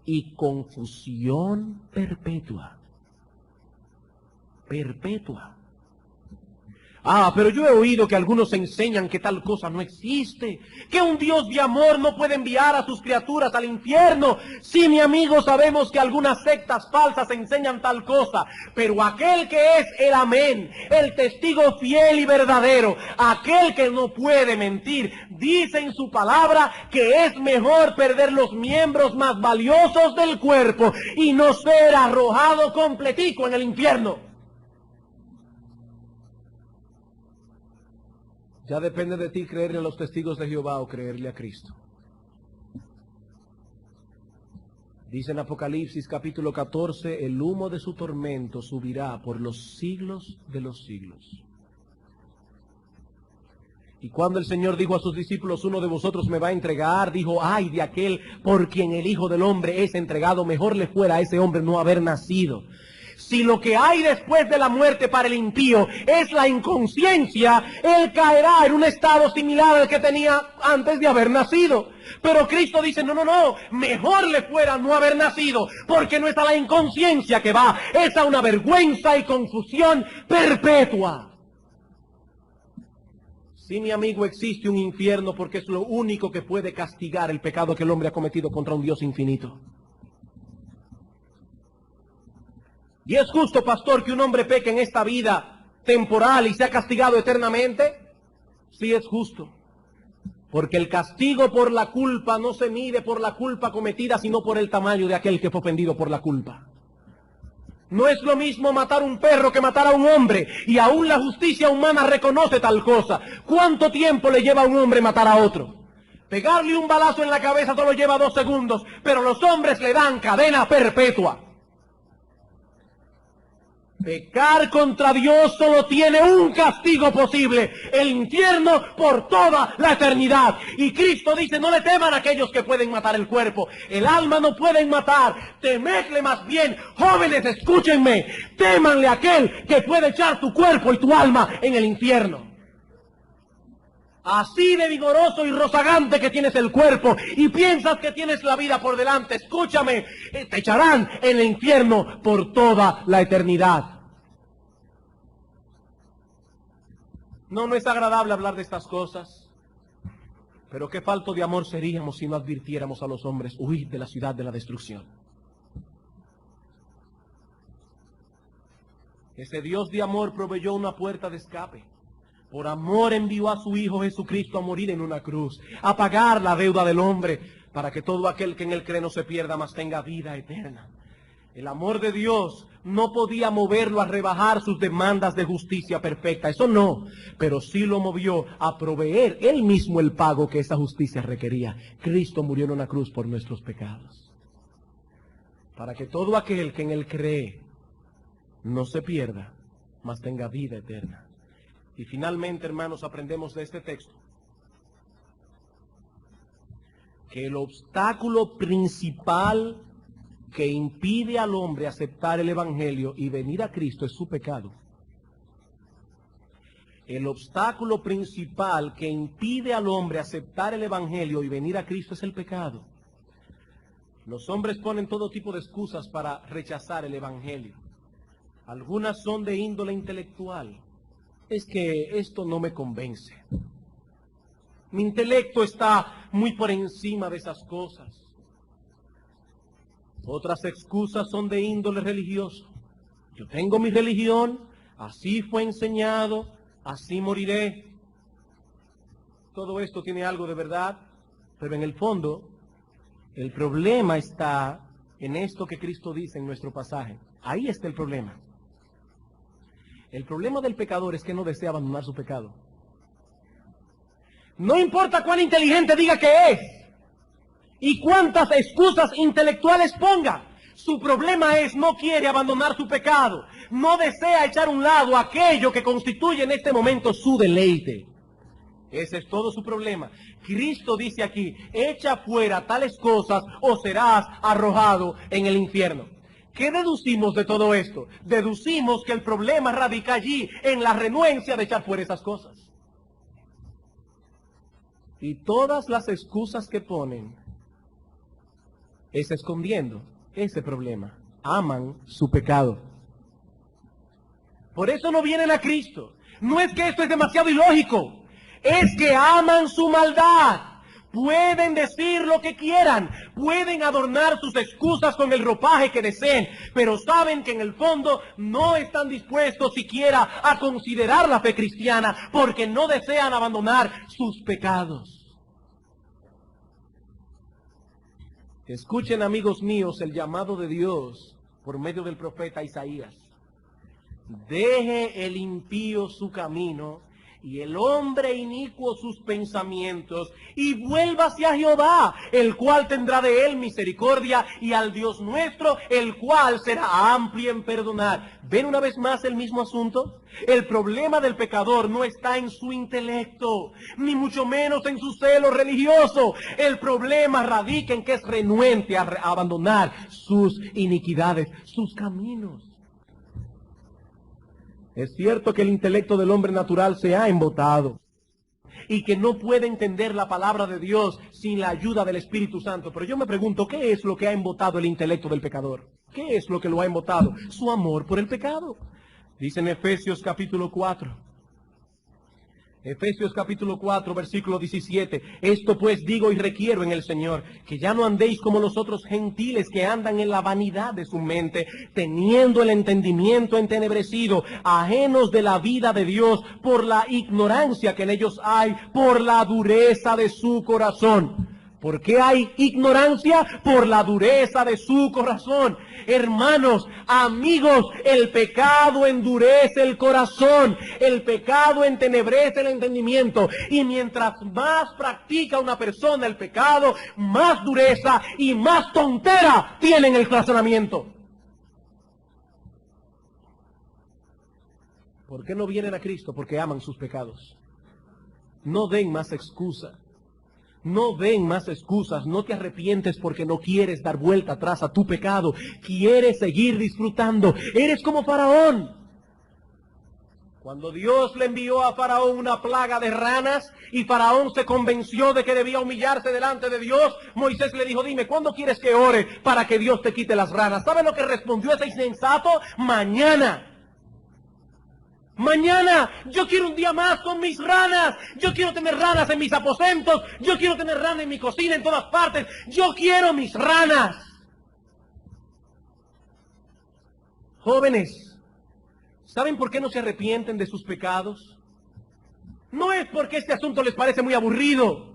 y confusión perpetua. Perpetua. Ah, pero yo he oído que algunos enseñan que tal cosa no existe, que un Dios de amor no puede enviar a sus criaturas al infierno. Sí, mi amigo, sabemos que algunas sectas falsas enseñan tal cosa, pero aquel que es el amén, el testigo fiel y verdadero, aquel que no puede mentir, dice en su palabra que es mejor perder los miembros más valiosos del cuerpo y no ser arrojado completico en el infierno. Ya depende de ti creerle a los testigos de Jehová o creerle a Cristo. Dice en Apocalipsis capítulo 14, el humo de su tormento subirá por los siglos de los siglos. Y cuando el Señor dijo a sus discípulos, uno de vosotros me va a entregar, dijo, ay de aquel por quien el Hijo del Hombre es entregado, mejor le fuera a ese hombre no haber nacido. Si lo que hay después de la muerte para el impío es la inconsciencia, él caerá en un estado similar al que tenía antes de haber nacido. Pero Cristo dice, no, mejor le fuera no haber nacido, porque no es a la inconsciencia que va, es a una vergüenza y confusión perpetua. Sí, mi amigo, existe un infierno porque es lo único que puede castigar el pecado que el hombre ha cometido contra un Dios infinito. ¿Y es justo, pastor, que un hombre peque en esta vida temporal y sea castigado eternamente? Sí, es justo. Porque el castigo por la culpa no se mide por la culpa cometida, sino por el tamaño de aquel que fue ofendido por la culpa. No es lo mismo matar un perro que matar a un hombre, y aún la justicia humana reconoce tal cosa. ¿Cuánto tiempo le lleva a un hombre matar a otro? Pegarle un balazo en la cabeza solo lleva 2 segundos, pero los hombres le dan cadena perpetua. Pecar contra Dios solo tiene un castigo posible, el infierno por toda la eternidad. Y Cristo dice, no le teman a aquellos que pueden matar el cuerpo, el alma no pueden matar, temedle más bien. Jóvenes, escúchenme, témanle a aquel que puede echar tu cuerpo y tu alma en el infierno. Así de vigoroso y rozagante que tienes el cuerpo y piensas que tienes la vida por delante, escúchame, te echarán en el infierno por toda la eternidad. No es agradable hablar de estas cosas, pero qué falto de amor seríamos si no advirtiéramos a los hombres, huid de la ciudad de la destrucción. Ese Dios de amor proveyó una puerta de escape. Por amor envió a su Hijo Jesucristo a morir en una cruz, a pagar la deuda del hombre, para que todo aquel que en él cree no se pierda, mas tenga vida eterna. El amor de Dios no podía moverlo a rebajar sus demandas de justicia perfecta, eso no, pero sí lo movió a proveer él mismo el pago que esa justicia requería. Cristo murió en una cruz por nuestros pecados, para que todo aquel que en él cree no se pierda, mas tenga vida eterna. Y finalmente, hermanos, aprendemos de este texto que el obstáculo principal que impide al hombre aceptar el Evangelio y venir a Cristo es su pecado. El obstáculo principal que impide al hombre aceptar el Evangelio y venir a Cristo es el pecado. Los hombres ponen todo tipo de excusas para rechazar el Evangelio. Algunas son de índole intelectual. Es que esto no me convence. Mi intelecto está muy por encima de esas cosas. Otras excusas son de índole religioso. Yo tengo mi religión, así fue enseñado, así moriré. Todo esto tiene algo de verdad, Pero en el fondo, el problema está en esto que Cristo dice en nuestro pasaje. Ahí está el problema. El problema del pecador es que no desea abandonar su pecado. No importa cuán inteligente diga que es y cuántas excusas intelectuales ponga. Su problema es no quiere abandonar su pecado. No desea echar a un lado aquello que constituye en este momento su deleite. Ese es todo su problema. Cristo dice aquí, echa fuera tales cosas o serás arrojado en el infierno. ¿Qué deducimos de todo esto? Deducimos que el problema radica allí, en la renuencia de echar fuera esas cosas. Y todas las excusas que ponen es escondiendo ese problema. Aman su pecado. Por eso no vienen a Cristo. No es que esto es demasiado ilógico. Es que aman su maldad. Pueden decir lo que quieran, pueden adornar sus excusas con el ropaje que deseen, pero saben que en el fondo no están dispuestos siquiera a considerar la fe cristiana porque no desean abandonar sus pecados. Escuchen, amigos míos, el llamado de Dios por medio del profeta Isaías. Deje el impío su camino y el hombre inicuo sus pensamientos, y vuelva hacia Jehová, el cual tendrá de él misericordia, y al Dios nuestro, el cual será amplio en perdonar. ¿Ven una vez más el mismo asunto? El problema del pecador no está en su intelecto, ni mucho menos en su celo religioso. El problema radica en que es renuente a abandonar sus iniquidades, sus caminos. Es cierto que el intelecto del hombre natural se ha embotado y que no puede entender la palabra de Dios sin la ayuda del Espíritu Santo. Pero yo me pregunto, ¿qué es lo que ha embotado el intelecto del pecador? ¿Qué es lo que lo ha embotado? Su amor por el pecado. Dice en Efesios capítulo 4. Efesios capítulo 4, versículo 17. Esto pues digo y requiero en el Señor, que ya no andéis como los otros gentiles que andan en la vanidad de su mente, teniendo el entendimiento entenebrecido, ajenos de la vida de Dios, por la ignorancia que en ellos hay, por la dureza de su corazón. ¿Por qué hay ignorancia? Por la dureza de su corazón. Hermanos, amigos, el pecado endurece el corazón, el pecado entenebrece el entendimiento, y mientras más practica una persona el pecado, más dureza y más tontera tiene en el razonamiento. ¿Por qué no vienen a Cristo? Porque aman sus pecados. No den más excusa. No den más excusas, no te arrepientes porque no quieres dar vuelta atrás a tu pecado, quieres seguir disfrutando, eres como Faraón. Cuando Dios le envió a Faraón una plaga de ranas y Faraón se convenció de que debía humillarse delante de Dios, Moisés le dijo, dime, ¿cuándo quieres que ore para que Dios te quite las ranas? ¿Saben lo que respondió ese insensato? Mañana. Mañana, yo quiero un día más con mis ranas, yo quiero tener ranas en mis aposentos, yo quiero tener ranas en mi cocina, en todas partes, yo quiero mis ranas. Jóvenes, ¿saben por qué no se arrepienten de sus pecados? No es porque este asunto les parece muy aburrido.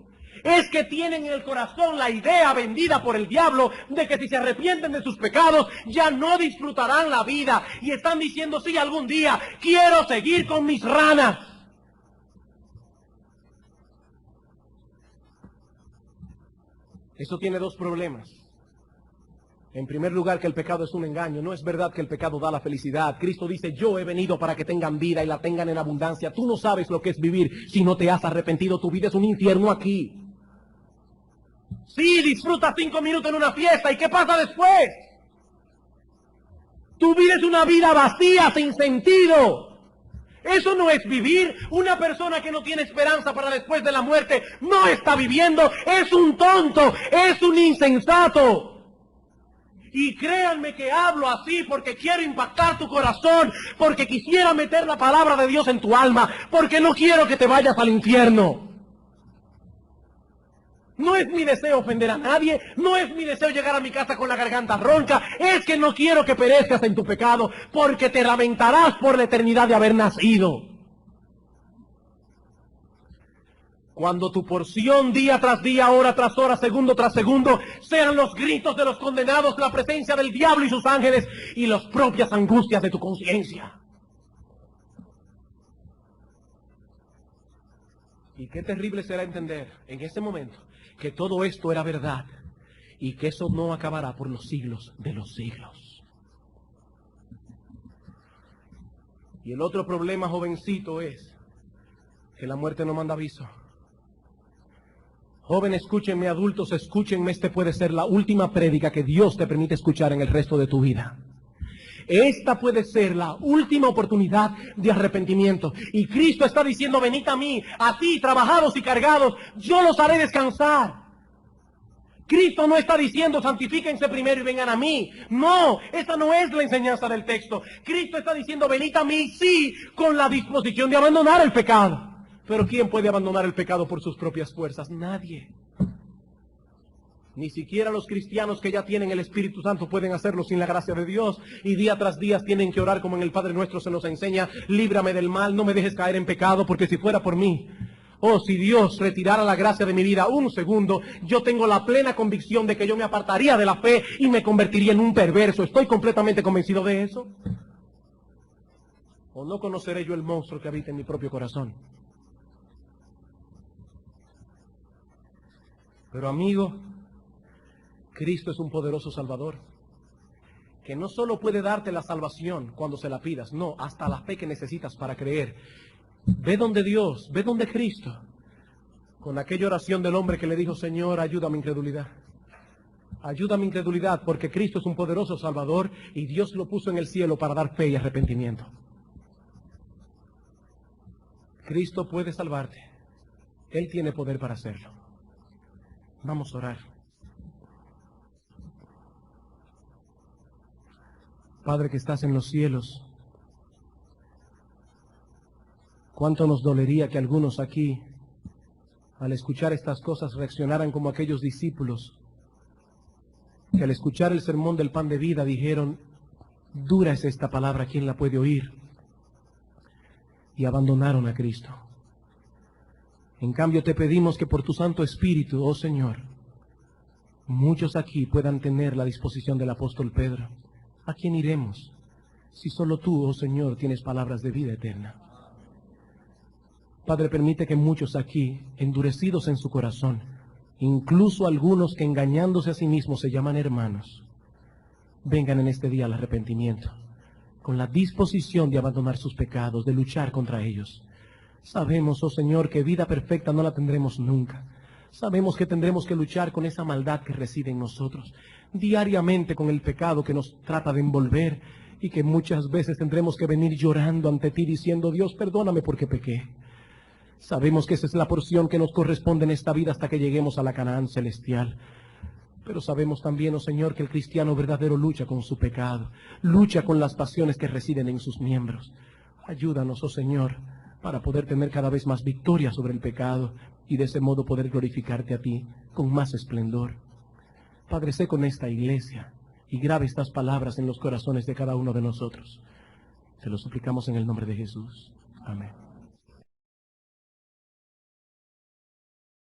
Es que tienen en el corazón la idea vendida por el diablo de que si se arrepienten de sus pecados ya no disfrutarán la vida. Y están diciendo, sí, algún día quiero seguir con mis ranas. Eso tiene dos problemas. En primer lugar, que el pecado es un engaño. No es verdad que el pecado da la felicidad. Cristo dice, yo he venido para que tengan vida y la tengan en abundancia. Tú no sabes lo que es vivir si no te has arrepentido. Tu vida es un infierno aquí. Sí, disfruta 5 minutos en una fiesta. ¿Y qué pasa después? Tu vida es una vida vacía, sin sentido. Eso no es vivir. Una persona que no tiene esperanza para después de la muerte no está viviendo. Es un tonto, es un insensato. Y créanme que hablo así porque quiero impactar tu corazón, porque quisiera meter la palabra de Dios en tu alma, porque no quiero que te vayas al infierno. No es mi deseo ofender a nadie, no es mi deseo llegar a mi casa con la garganta ronca, es que no quiero que perezcas en tu pecado, porque te lamentarás por la eternidad de haber nacido. Cuando tu porción día tras día, hora tras hora, segundo tras segundo, sean los gritos de los condenados, la presencia del diablo y sus ángeles y las propias angustias de tu conciencia. Y qué terrible será entender en ese momento que todo esto era verdad y que eso no acabará por los siglos de los siglos. Y el otro problema, jovencito, es que la muerte no manda aviso. Joven, escúchenme, adultos, escúchenme, este puede ser la última prédica que Dios te permite escuchar en el resto de tu vida. Esta puede ser la última oportunidad de arrepentimiento. Y Cristo está diciendo, venid a mí, a ti, trabajados y cargados, yo los haré descansar. Cristo no está diciendo, santifíquense primero y vengan a mí. No, esa no es la enseñanza del texto. Cristo está diciendo, venid a mí, sí, con la disposición de abandonar el pecado. Pero ¿quién puede abandonar el pecado por sus propias fuerzas? Nadie. Ni siquiera los cristianos que ya tienen el Espíritu Santo pueden hacerlo sin la gracia de Dios. Y día tras día tienen que orar como en el Padre Nuestro se nos enseña, líbrame del mal, no me dejes caer en pecado, porque si fuera por mí, si Dios retirara la gracia de mi vida un segundo, yo tengo la plena convicción de que yo me apartaría de la fe y me convertiría en un perverso. ¿Estoy completamente convencido de eso? ¿O no conoceré yo el monstruo que habita en mi propio corazón? Pero amigo, Cristo es un poderoso Salvador, que no solo puede darte la salvación cuando se la pidas, no, hasta la fe que necesitas para creer. Ve donde Dios, ve donde Cristo, con aquella oración del hombre que le dijo, Señor, ayuda a mi incredulidad. Ayuda a mi incredulidad, porque Cristo es un poderoso Salvador y Dios lo puso en el cielo para dar fe y arrepentimiento. Cristo puede salvarte. Él tiene poder para hacerlo. Vamos a orar. Padre que estás en los cielos, cuánto nos dolería que algunos aquí, al escuchar estas cosas, reaccionaran como aquellos discípulos, que al escuchar el sermón del pan de vida dijeron, dura es esta palabra, ¿quién la puede oír? Y abandonaron a Cristo. En cambio te pedimos que por tu Santo Espíritu, oh Señor, muchos aquí puedan tener la disposición del apóstol Pedro. ¿A quién iremos? Si solo tú, oh Señor, tienes palabras de vida eterna. Padre, permite que muchos aquí, endurecidos en su corazón, incluso algunos que engañándose a sí mismos se llaman hermanos, vengan en este día al arrepentimiento, con la disposición de abandonar sus pecados, de luchar contra ellos. Sabemos, oh Señor, que vida perfecta no la tendremos nunca. Sabemos que tendremos que luchar con esa maldad que reside en nosotros, diariamente con el pecado que nos trata de envolver y que muchas veces tendremos que venir llorando ante ti diciendo, Dios, perdóname porque pequé. Sabemos que esa es la porción que nos corresponde en esta vida hasta que lleguemos a la Canaán celestial. Pero sabemos también, oh Señor, que el cristiano verdadero lucha con su pecado, lucha con las pasiones que residen en sus miembros. Ayúdanos, oh Señor, para poder tener cada vez más victoria sobre el pecado y de ese modo poder glorificarte a ti con más esplendor. Padre, sé con esta iglesia y grave estas palabras en los corazones de cada uno de nosotros. Te lo suplicamos en el nombre de Jesús. Amén.